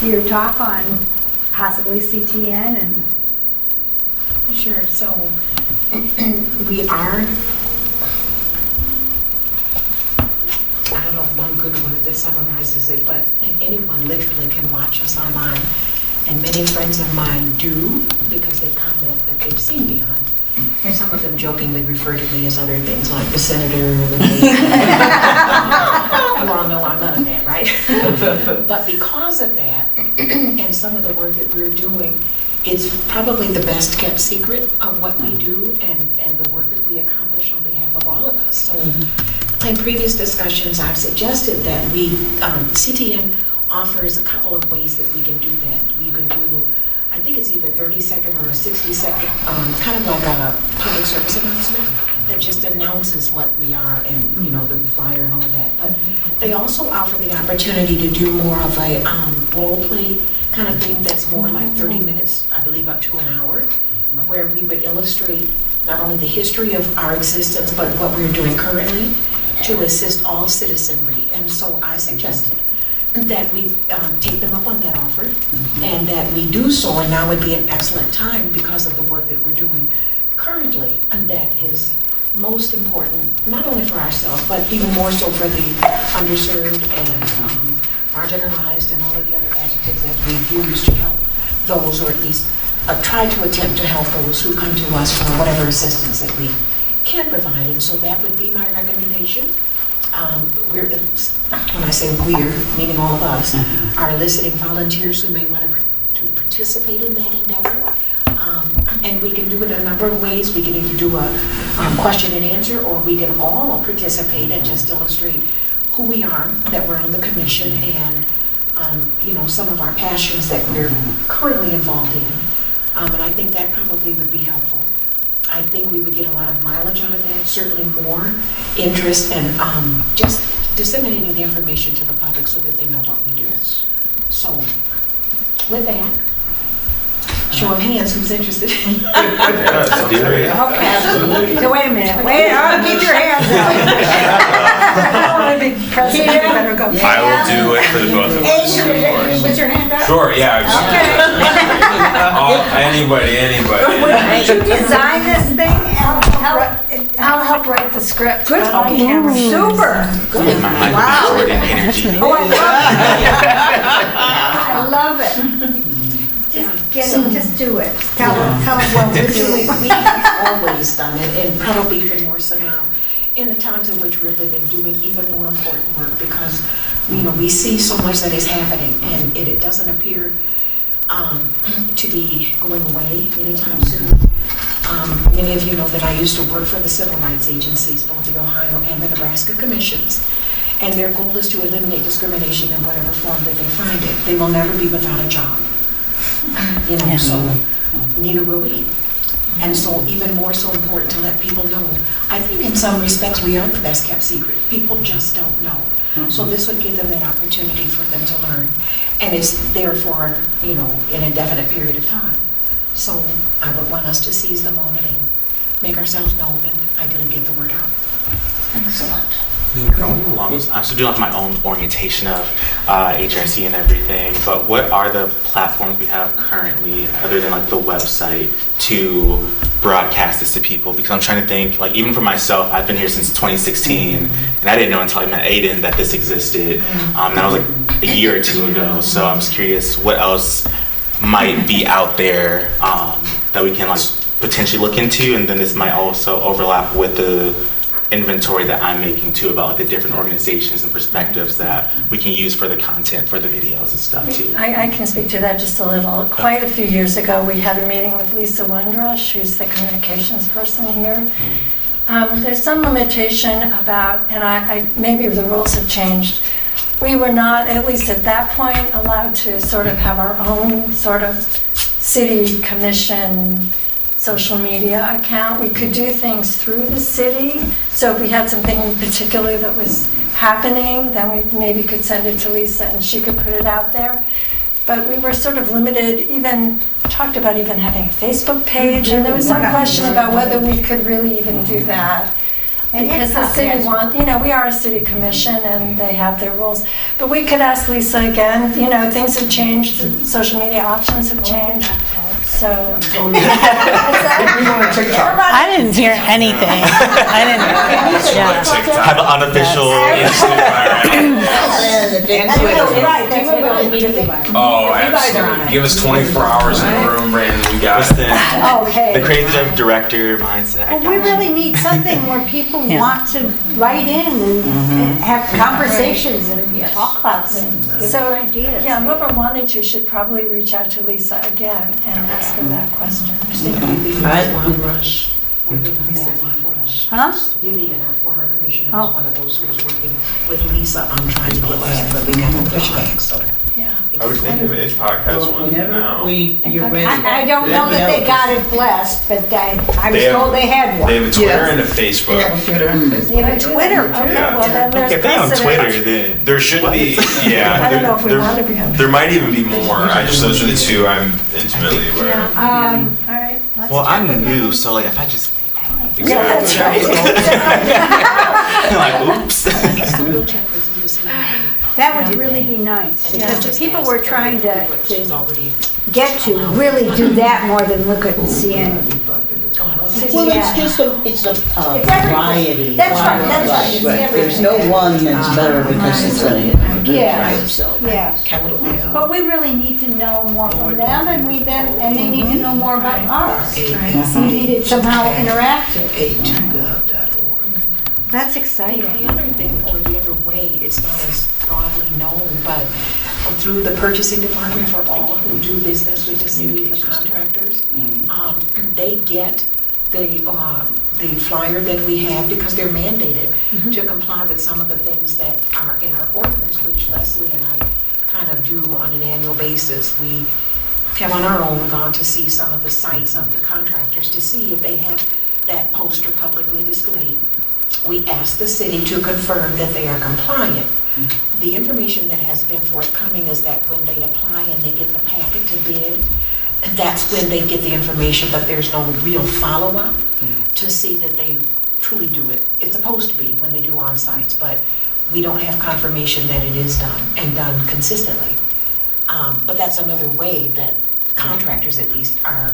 your talk on possibly CTN and... Sure, so we are, I don't know one good word that summarizes it, but anyone literally can watch us online. And many friends of mine do because they comment that they've seen me on. And some of them jokingly refer to me as other things like the senator, the mayor. You all know I'm none of that, right? But because of that, and some of the work that we're doing, it's probably the best kept secret of what we do and the work that we accomplish on behalf of all of us. So in previous discussions, I've suggested that CTN offers a couple of ways that we can do that. You can do, I think it's either 30-second or a 60-second, kind of like a public service announcement that just announces what we are and, the flyer and all of that. But they also offer the opportunity to do more of a role play kind of thing that's more like 30 minutes, I believe up to an hour, where we would illustrate not only the history of our existence, but what we're doing currently to assist all citizenry. And so I suggested that we take them up on that offer and that we do so, and now would be an excellent time because of the work that we're doing currently, and that is most important, not only for ourselves, but even more so for the underserved and marginalized and all of the other adjectives that we've used to help those, or at least try to attempt to help those who come to us for whatever assistance that we can provide. And so that would be my recommendation. When I say we're, meaning all of us, are eliciting volunteers who may want to participate in that endeavor. And we can do it a number of ways. We can either do a question and answer, or we can all participate and just illustrate who we are, that we're on the commission, and some of our passions that we're currently involved in. And I think that probably would be helpful. I think we would get a lot of mileage out of that, certainly more interest, and just disseminating the information to the public so that they know what we do. So, with that, show of hands, who's interested? Let's do it. Okay. So wait a minute. Keep your hands up. I will do it for the both of us, of course. Put your hand up. Sure, yeah. Anybody. Did you design this thing? I'll help write the script. Good. On camera. Super. My Michael Jordan energy. Oh, I love it. Just do it. Tell them what we're doing. We have always done it, and probably even more so now, in the times in which we're living, doing even more important work, because we see so much that is happening, and it doesn't appear to be going away anytime soon. Many of you know that I used to work for the civil rights agencies, both the Ohio and the Nebraska commissions, and their goal is to eliminate discrimination in whatever form that they find it. They will never be without a job. So neither will we. And so even more so important to let people know. I think in some respects, we are the best kept secret. People just don't know. So this would give them an opportunity for them to learn. And it's there for, you know, an indefinite period of time. So I would want us to seize the moment and make ourselves known and ideally get the word out. Excellent. Going along, I'm still doing my own orientation of HRC and everything, but what are the platforms we have currently, other than like the website, to broadcast this to people? Because I'm trying to think, like even for myself, I've been here since 2016, and I didn't know until I met Aiden that this existed. That was like a year or two ago, so I'm just curious what else might be out there that we can like potentially look into, and then this might also overlap with the inventory that I'm making too about like the different organizations and perspectives that we can use for the content, for the videos and stuff too. I can speak to that just a little. Quite a few years ago, we had a meeting with Lisa Windrush, who's the communications person here. There's some limitation about, and maybe the rules have changed. We were not, at least at that point, allowed to sort of have our own sort of city commission social media account. We could do things through the city. So if we had something in particular that was happening, then we maybe could send it to Lisa and she could put it out there. But we were sort of limited, even talked about even having a Facebook page, and there was some question about whether we could really even do that. Because the city wants, you know, we are a city commission and they have their rules. But we could ask Lisa again, you know, things have changed, social media options have changed. So, I didn't hear anything. I didn't. Yeah. Have an unofficial Oh, absolutely. Give us 24 hours in the room, Brandon. We got it. Okay. The creative director mindset. Well, we really need something where people want to write in and have conversations and talk about things. So, ideas. yeah, whoever wanted to should probably reach out to Lisa again and ask her that question. Huh? Vivian, our former commissioner, was one of those who was working with Lisa on trying to get that, but we got no pushback, so. Yeah. I would think if HPOC has one now. You're ready. I don't know that they got it blessed, but I was told they had one. They have a Twitter and a Facebook. They have a Twitter. Okay, well then there's If they're on precedent. Twitter, then There should be, yeah. I don't know if we there- want to be on. There might even be more. Those are the two I'm intimately aware of. All right. well, I'm new, so like if I just Yeah, that's right. like oops. We'll check with you to see. That would really be nice, because the people we're trying to She's already. get to really do that more than look at CNN. Well, it's a variety. That's right, that's right. It's There's everything. no one that's better because it's going to Yeah. so. Yeah, Capital. but we really need to know more from them, and they need to know more about us. We need it somehow interactive. That's exciting. The other thing, or the other way, it's not as broadly known, but through the purchasing department for all who do business with the city, the contractors, they get the flyer that we have because they're mandated to comply with some of the things that are in our ordinance, which Leslie and I kind of do on an annual basis. We have on our own gone to see some of the sites of the contractors to see if they have that poster publicly displayed. We ask the city to confirm that they are compliant. The information that has been forthcoming is that when they apply and they get the packet to bid, that's when they get the information, but there's no real follow-up to see that they truly do it. It's supposed to be when they do on-sites, but we don't have confirmation that it is done and done consistently. But that's another way that contractors at least are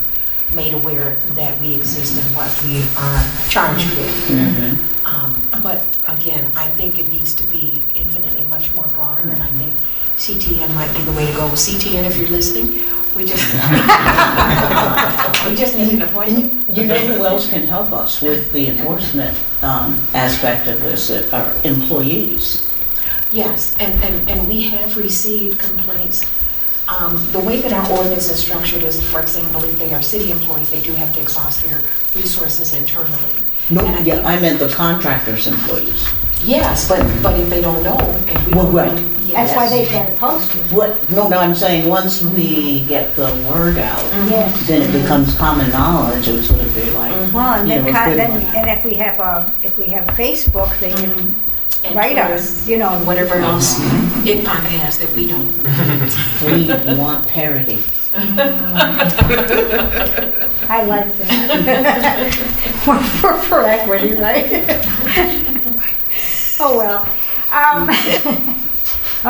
made aware that we exist and what we are charged with. But again, I think it needs to be infinitely much more broader, and I think CTN might be the way to go. CTN, if you're listening, we just need an appointment. You know who else can help us with the enforcement aspect of this? Are employees. Yes, and we have received complaints. The way that our ordinance is structured is, for example, if they are city employees, they do have to exhaust their resources internally. No, And I meant the contractor's employees. Yes, but if they don't know, and we Well, don't right. know, That's why they've got it posted. No, I'm saying, once we get the word out, Yes. then it becomes common knowledge, it would sort of be like, Well, and you know, then, a good then, one. and if we have Facebook, they can And write Twitter, us, you know. Whatever else IPOC has that we don't. We want parity. I like that. For equity, right? Oh, well.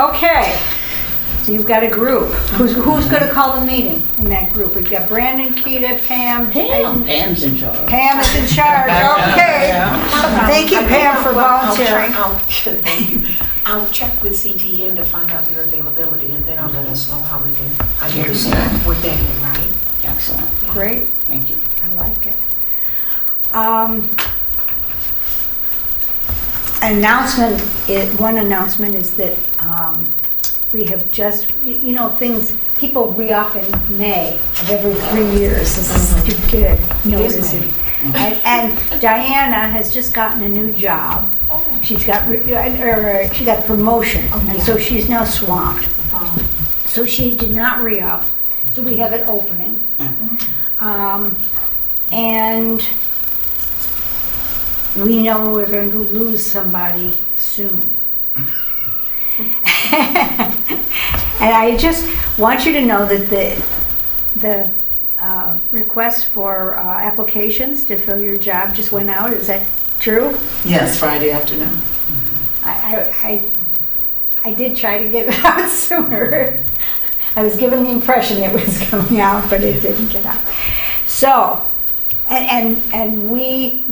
Okay. So you've got a group. Who's going to call the meeting in that group? We've got Brandon, Keita, Pam. Pam's in charge. Pam is in charge, okay. Thank you, Pam, for volunteering. Thank you. I'll check with CTN to find out their availability, and then I'll let us know how we can, I guess, work that in, right? Excellent. Great. Thank you. I like it. One announcement is that we have just, you know, people re-up in May of every 3 years. This is good noticing. And Diana has just gotten a new job. She got a promotion, and so she's now swamped. So she did not re-up, so we have it opening. And we know we're going to lose somebody soon. And I just want you to know that the request for applications to fill your job just went out. Is that true? Yes, Friday afternoon. I did try to get it out sooner. I was given the impression it was coming out, but it didn't get out. So, and we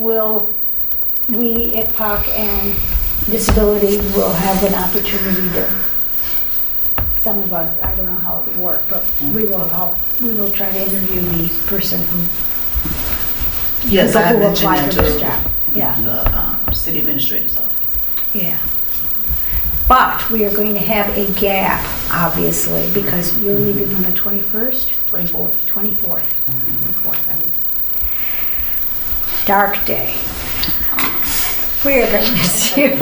IPOC and disability will have an opportunity to, some of us, I don't know how it will work, but we will try to interview the person who Yes, I will mentioned apply that for this to job. Yeah. the city administrator's office. Yeah. But we are going to have a gap, obviously, because you're leaving on the 21st? 24th. 24th. 24th. Dark day. We are going to miss you.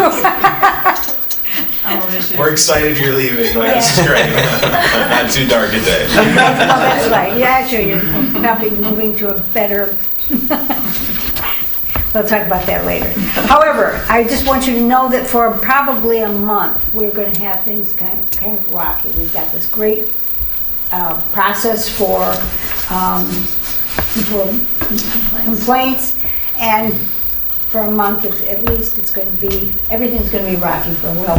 We're excited you're leaving. Like, this is great. Not too dark a day. Oh, that's right. Yeah, actually, you're probably moving to a better... We'll talk about that later. However, I just want you to know that for probably a month, we're going to have things kind of rocky. We've got this great process for complaints, and for a month at least, everything's going to be rocky for a while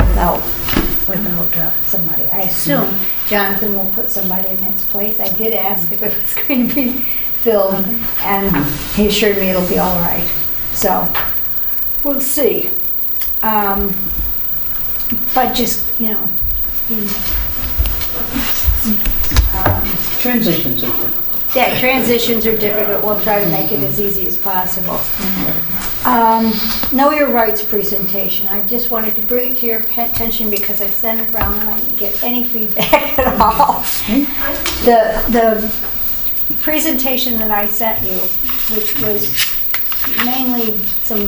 without somebody. I assume Jonathan will put somebody in its place. I did ask if it was going to be filled, and he assured me it'll be all right. So, we'll see. But just, you know, Transitions are difficult. yeah, transitions are difficult. We'll try to make it as easy as possible. Know Your Rights presentation. I just wanted to bring it to your attention because I sent it around and I didn't get any feedback at all. The presentation that I sent you, which was mainly some,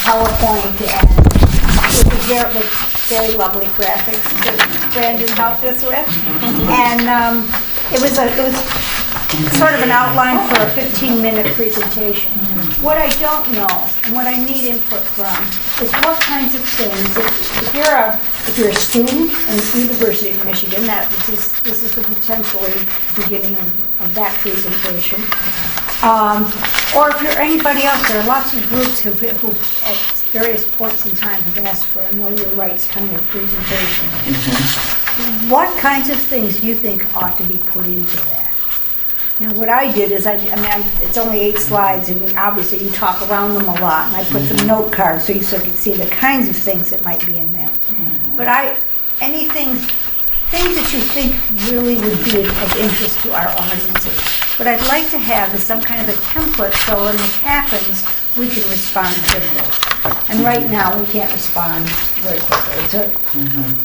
PowerPoint and with very lovely graphics that Brandon helped us with, and it was sort of an outline for a 15-minute presentation. What I don't know and what I need input from is what kinds of things. If you're a student in the University of Michigan, this is the potentially beginning of that presentation. Or if you're anybody else, there are lots of groups who at various points in time have asked for a Know Your Rights kind of presentation. What kinds of things do you think ought to be put into that? Now, what I did is, it's only 8 slides, and obviously you talk around them a lot, and I put some note cards so you can see the kinds of things that might be in them. But things that you think really would be of interest to our audiences. What I'd like to have is some kind of a template so when it happens, we can respond quickly. And right now, we can't respond very quickly.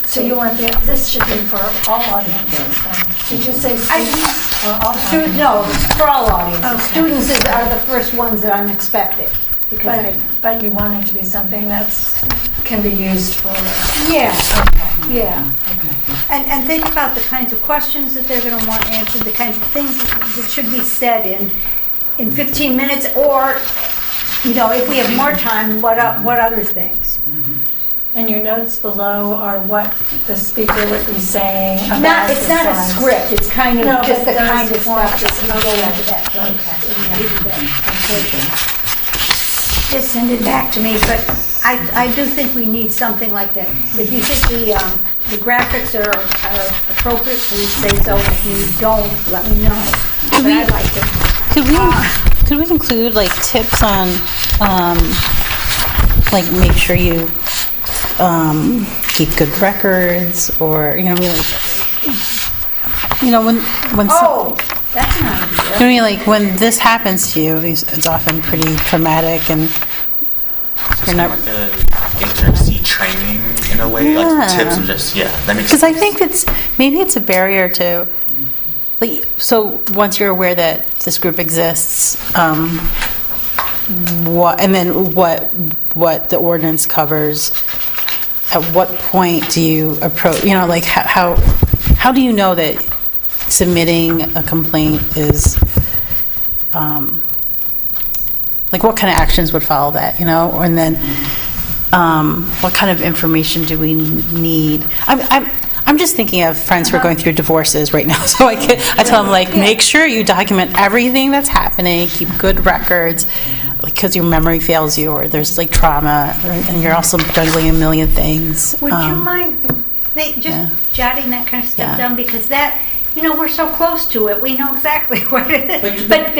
So you want this should be for all audiences then? Did you say students or all audiences? No, for all audiences. Okay. Students are the first ones that I'm expecting. But you want it to be something that's can be used for. Yeah, Okay. yeah. And think about the kinds of questions that they're going to want answered, the kinds of things that should be said in 15 minutes, or, you know, if we have more time, what other things? And your notes below are what the speaker would be saying about It's not a slides. script, it's kind of No, just but the kind those of stuff points- that can go okay. into that place. Okay. Just send it back to me, but I do think we need something like that. If you think the graphics are appropriate, please say so. If you don't, let me know. But I like it. Could we include like tips on, like make sure you keep good records, or when Oh, that's an idea. I mean, like when this happens to you, it's often pretty traumatic, and you're not. Like a literacy training in a way, like Yeah. tips and just that makes Because sense. I think maybe it's a barrier to, like, so once you're aware that this group exists, what the ordinance covers, at what point do you approach, like how do you know that submitting a complaint is, like what kind of actions would follow that, and then what kind of information do we need? I'm just thinking of friends who are going through divorces right now, so I tell them, like, make sure you document everything that's happening, keep good records, because your memory fails you, or there's like trauma, and you're also juggling a million things. Would you mind just jotting that kind of stuff down? Because that, we're so close to it, we know exactly what it is, but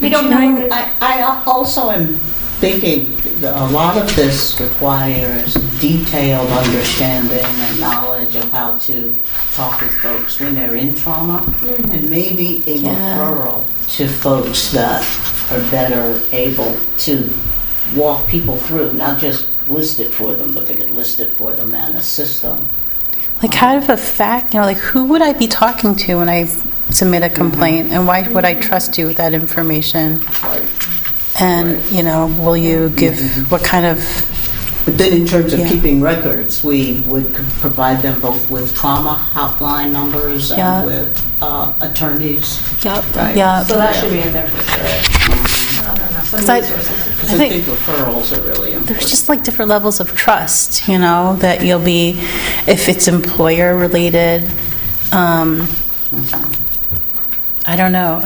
we don't know. I also am thinking that a lot of this requires detailed understanding and knowledge of how to talk with folks when they're in trauma, and maybe a referral to folks that are better able to walk people through, not just list it for them, but they could list it for them and assist them. Like, how of a fact, like, who would I be talking to when I submit a complaint, and why would I trust you with that information? And, will you give, what kind of... But then in terms of keeping records, we would provide them both with trauma hotline numbers and with attorneys. Yep, Right. yeah. So that should be in there for sure. I don't know, some resources. I think referrals are really important. There's just like different levels of trust, that you'll be, if it's employer related, I don't know.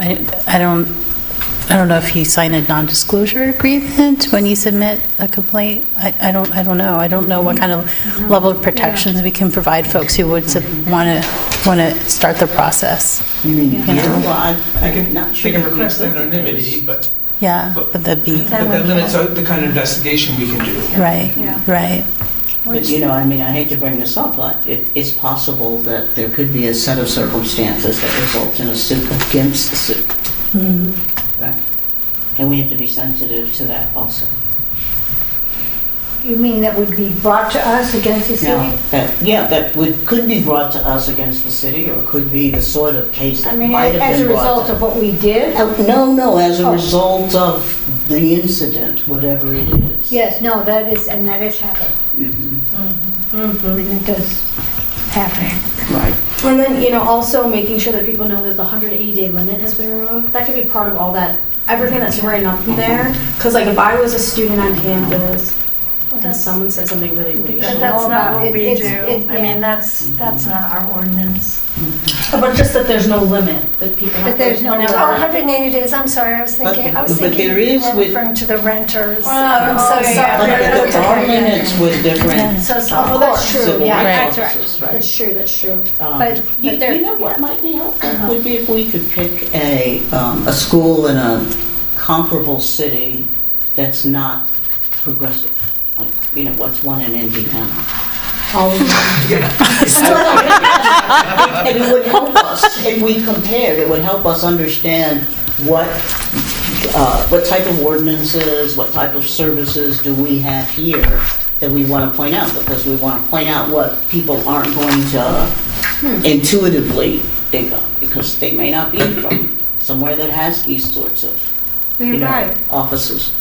I don't know if you sign a non-disclosure agreement when you submit a complaint. I don't know. I don't know what kind of level of protections we can provide folks who would want to start the process. They can request anonymity, but but that'd be that limits the kind of investigation we can do. right. But I hate to bring this up, but it's possible that there could be a set of circumstances that result in a suit against the suit. Right. And we have to be sensitive to that also. You mean that would be brought to us against the city? That could be brought to us against the city, or could be the sort of case that might have as been a result of what we did? No, as a result of the incident, whatever it is. Yes, no, that has happened. And it does happen. Right. And then, also making sure that people know that the 180-day limit has been removed. That could be part of all that, everything that's written up there. Because like if I was a student on campus and someone said something really But racial. that's not what we do. I mean, that's not our ordinance. But just that there's no limit, that people have. But there's no limit. Oh, 180 days, I'm sorry, I was thinking But there is you were with- referring to the renters. Oh, I'm so okay, sorry. But there are limits with different So sorry. Oh, that's true, civil yeah, rights that's officers, right. right? That's true. But You there- know what might be helpful would be if we could pick a school in a comparable city that's not progressive. Like, what's one in Indiana? And it would help us, if we compared, it would help us understand what type of ordinances, what type of services do we have here that we want to point out, because we want to point out what people aren't going to intuitively think of, because they may not be from somewhere that has these sorts of offices.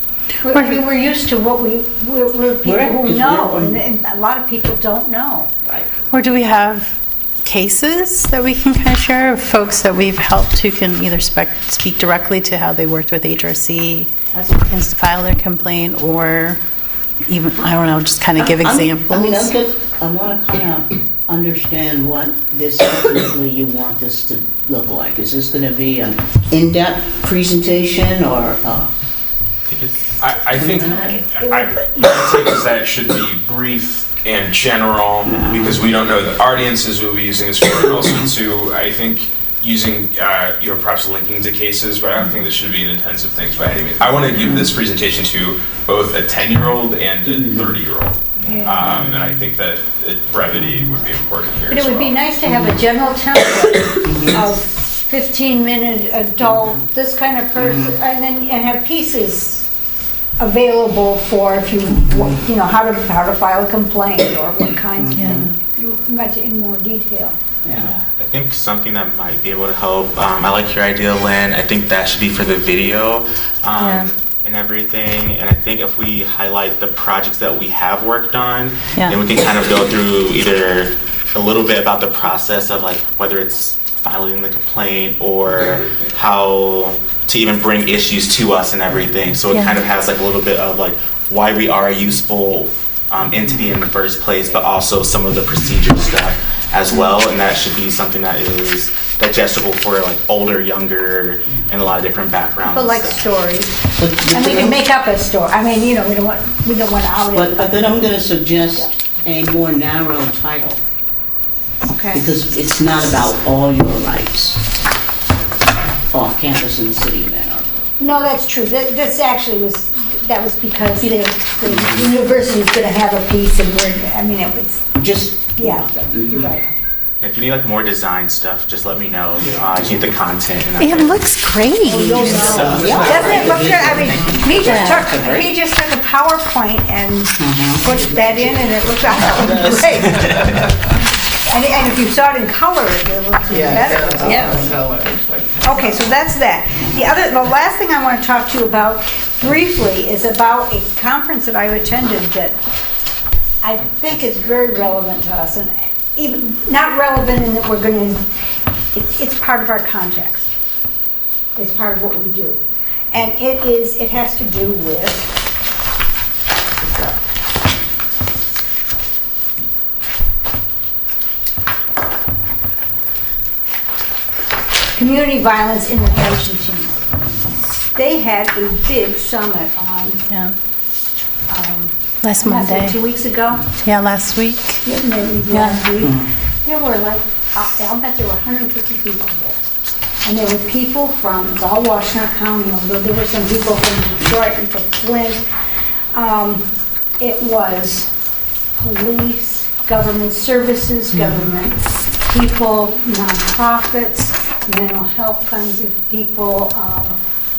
I mean, we're used to what we're people Right, 'cause who know, we're- and a lot of people don't know. Or do we have cases that we can kind of share of folks that we've helped who can either speak directly to how they worked with HRC and file their complaint, or even, I don't know, just kind of give examples? I want to kind of understand what this ultimately you want this to look like. Is this going to be an in-depth presentation or? I think my take is that it should be brief and general, because we don't know the audiences we'll be using this for, and also too, I think using, perhaps linking to cases, but I don't think this should be an intensive thing by any means. I want to give this presentation to both a 10-year-old and a 30-year-old. And I think that brevity would be important here But as it would be well. nice to have a general template of 15-minute adult, this kind of person, and have pieces available for if you know, how to file a complaint or what kinds of things, much in more detail. Yeah, I think something that might be able to help, I like your idea, Lynn. I think that should be for the video and everything. And I think if we highlight the projects that we have worked on, then we can kind of go through either a little bit about the process of like whether it's filing the complaint or how to even bring issues to us and everything. So it kind of has like a little bit of like why we are a useful entity in the first place, but also some of the procedural stuff as well. And that should be something that is digestible for like older, younger, and a lot of different backgrounds. But like stories, and we can make up a story. I mean, you know, we don't want out it. But then I'm going to suggest a more narrow title. Okay. Because it's not about all your rights off campus in the city of Ann Arbor. No, that's true. This actually was because the university is going to have a piece, and it was just you're right. If you need like more design stuff, just let me know. I just need the content. And It looks great. Doesn't it look good? I mean, he just took a PowerPoint and put that in, and it looked great. And if you saw it in color, it looks even better. Okay, so that's that. The last thing I want to talk to you about briefly is about a conference that I attended that I think is very relevant to us, and even not relevant in that we're going to. It's part of our context. It's part of what we do, and it has to do with. Community violence in the Haitian team. They had a big summit on last Monday. 2 weeks ago. Yeah, last week. Last week. There were I'll bet there were 150 people there. And there were people from, it's all Washtenaw County, although there were some people from Detroit and from Flint. It was police, government services, government people, nonprofits, mental health kinds of people,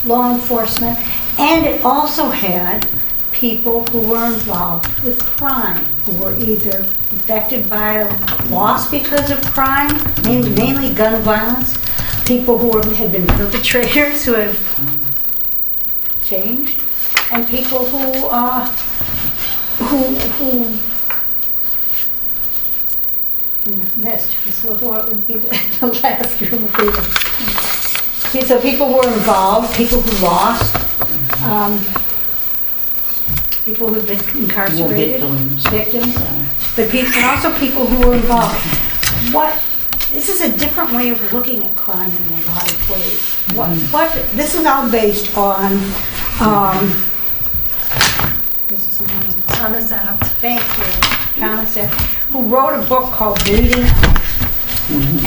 law enforcement, and it also had people who were involved with crime, who were either affected by a loss because of crime, mainly gun violence, people who have been perpetrators who have changed, and people who missed. So what would be the last group of people? So people who were involved, people who lost, people who've been incarcerated, victims, but and also people who were involved. This is a different way of looking at crime in a lot of ways. This is all based on Thomas Abt. Thank you, Thomas Abt, who wrote a book called Bleeding Out.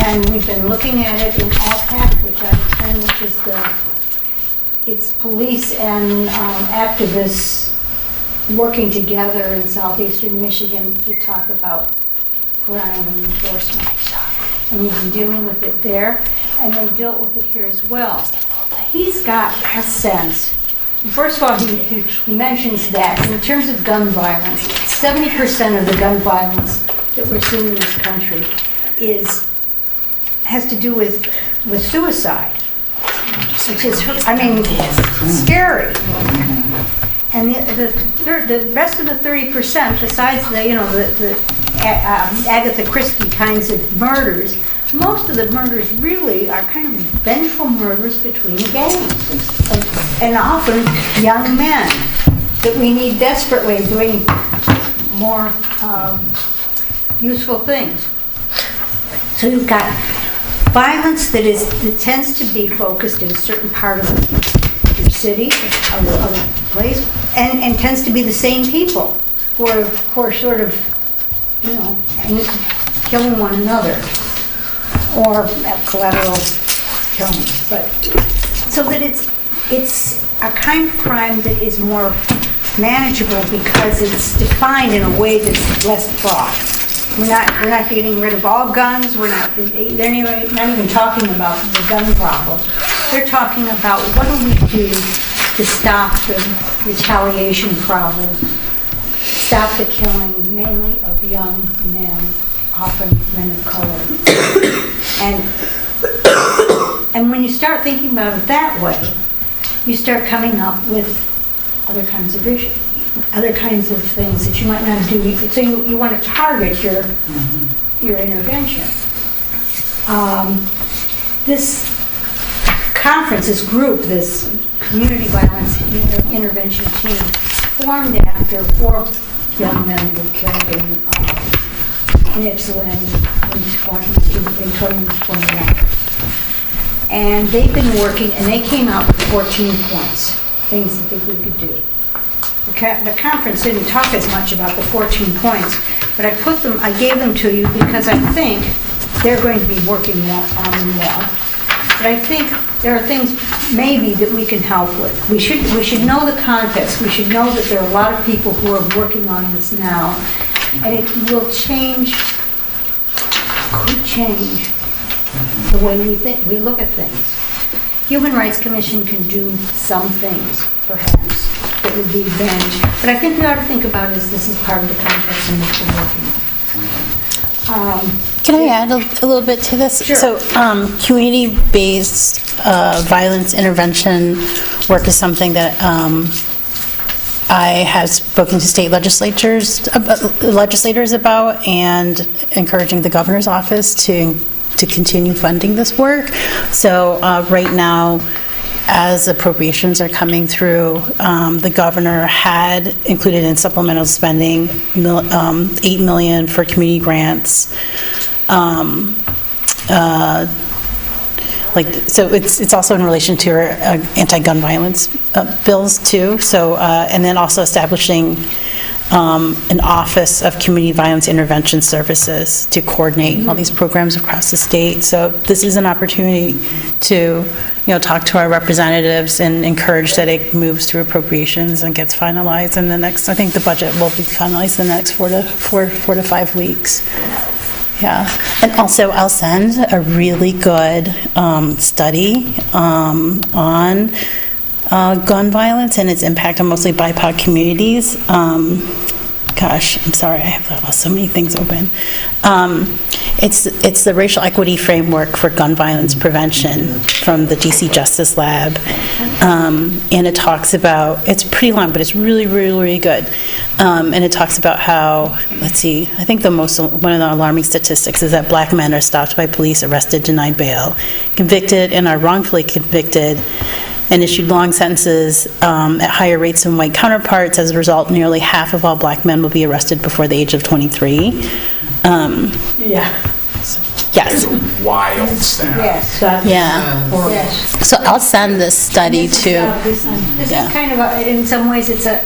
And we've been looking at it in ALPAC, which I attend, which is it's police and activists working together in southeastern Michigan to talk about crime and enforcement. And we've been dealing with it there, and they dealt with it here as well. He's got a sense. First of all, he mentions that in terms of gun violence, 70% of the gun violence that we're seeing in this country has to do with suicide, which is, scary. And the rest of the 30%, besides the Agatha Christie kinds of murders, most of the murders really are kind of vengeful murders between gangs, and often young men that we need desperately doing more useful things. So you've got violence that tends to be focused in a certain part of your city, of a place, and tends to be the same people who are sort of, killing one another, or collateral killings. But so that it's a kind of crime that is more manageable because it's defined in a way that's less fraught. We're not getting rid of all guns. They're not even talking about the gun problem. They're talking about what do we do to stop the retaliation problem, stop the killing mainly of young men, often men of color. And when you start thinking about it that way, you start coming up with other kinds of issues, other kinds of things that you might not do. So you want to target your intervention. This conference, this group, this community violence intervention team, formed after 4 young men were killed in Ypsilanti in 2021. And they've been working, and they came out with 14 points, things that we could do. The conference didn't talk as much about the 14 points, but I gave them to you because I think they're going to be working on them more. But I think there are things maybe that we can help with. We should know the context. We should know that there are a lot of people who are working on this now, and it will change, could change the way we look at things. Human Rights Commission can do some things, perhaps, that would be advantage. But I think we ought to think about this is part of the context in which we're working. Can I add a little bit to this? Sure. So community-based violence intervention work is something that I have spoken to state legislators about, and encouraging the governor's office to continue funding this work. So right now, as appropriations are coming through, the governor had included in supplemental spending $8 million for community grants. So it's also in relation to our anti-gun violence bills too. So and then also establishing an Office of Community Violence Intervention Services to coordinate all these programs across the state. So this is an opportunity to, talk to our representatives and encourage that it moves through appropriations and gets finalized in the next. I think the budget will be finalized in the next 4 to 5 weeks. Yeah, and also I'll send a really good study on gun violence and its impact on mostly BIPOC communities. Gosh, I'm sorry, I have so many things open. It's the Racial Equity Framework for Gun Violence Prevention from the DC Justice Lab. And it talks about, it's pretty long, but it's really, really, really good. And it talks about how, let's see, I think one of the alarming statistics is that Black men are stopped by police, arrested, denied bail, convicted, and are wrongfully convicted, and issued long sentences at higher rates than white counterparts. As a result, nearly half of all Black men will be arrested before the age of 23. Yes. Wild stat. Yes. Yeah. Yes. So I'll send this study to. This is kind of in some ways it's a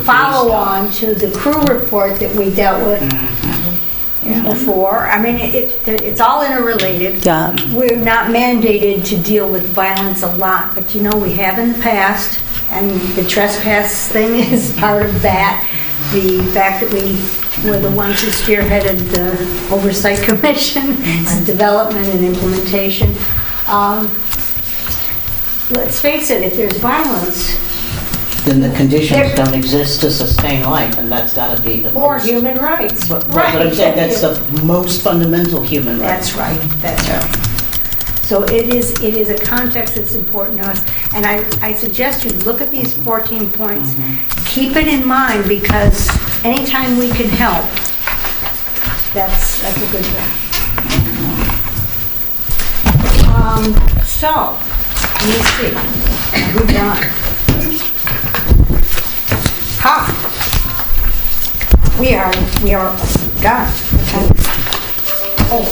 follow-on to the crew report that we dealt with before. I mean, it's all interrelated. Yeah. We're not mandated to deal with violence a lot, but we have in the past, and the trespass thing is part of that. The fact that we were the ones who spearheaded the Oversight Commission, development and implementation. Let's face it, if there's violence, then the conditions don't exist to sustain life, and that's got to be the or most... human rights. But I'm saying that's the most fundamental human right. That's right. That's right. So it is a context that's important to us. And I suggest you look at these 14 points. Keep it in mind, because anytime we can help, that's a good thing. So, let me see. We're done. Ha! We are done. Okay. Oh,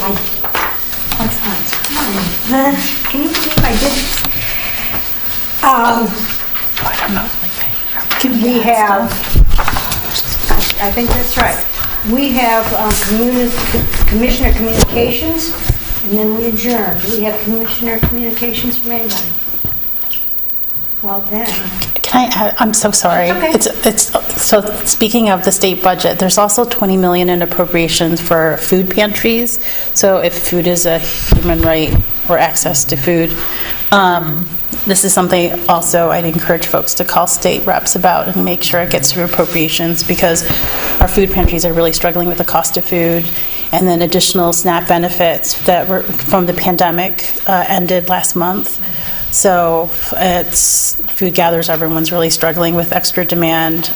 what's that? Can you believe I did? We have, I think that's right. We have Commissioner Communications, and then we adjourn. Do we have Commissioner Communications from anybody? Well then. Can I add, I'm so sorry. That's okay. It's so speaking of the state budget, there's also 20 million in appropriations for food pantries. So if food is a human right, or access to food, this is something also I'd encourage folks to call state reps about and make sure it gets through appropriations, because our food pantries are really struggling with the cost of food, and then additional SNAP benefits that were from the pandemic ended last month. So it's food gatherers, everyone's really struggling with extra demand.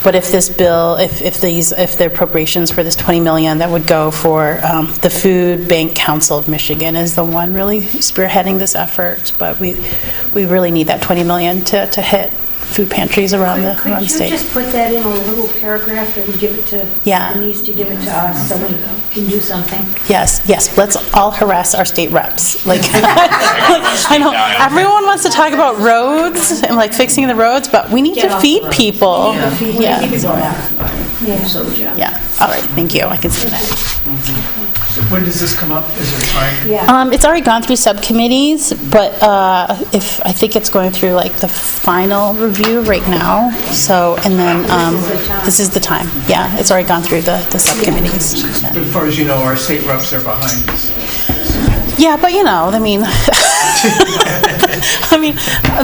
But if this bill, if the appropriations for this 20 million that would go for the Food Bank Council of Michigan is the one really spearheading this effort. But we really need that 20 million to hit food pantries around the Could you state. just put that in a little paragraph and give it to Denise to give it to us so we can do something? Yes, let's all harass our state reps. Like, I know everyone wants to talk about roads and like fixing the roads, but we need to feed people. Yeah. All right, thank you. I can see that. When does this come up? Is there a time? It's already gone through subcommittees, but if I think it's going through like the final review right now. So, and then this is the time. Yeah, it's already gone through the subcommittees. But as far as you know, our state reps are behind us. Yeah, but I mean,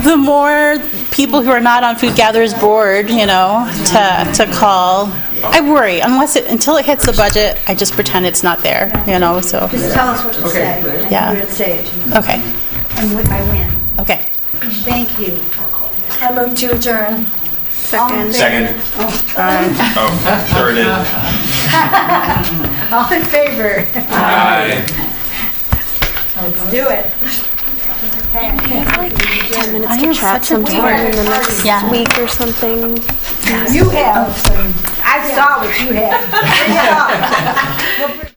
the more people who are not on Food Gatherers Board, to call. I worry until it hits the budget. I just pretend it's not there, So Just tell us what to say. Yeah. And we'll say it to you. Okay. And I win. Okay. Thank you. I move to adjourn. Second. Third in. All in favor? Aye. Let's do it. Okay. 10 minutes I to have chat such a sometime in the next Yeah. week or something. You have. I saw what you had. Bring it on.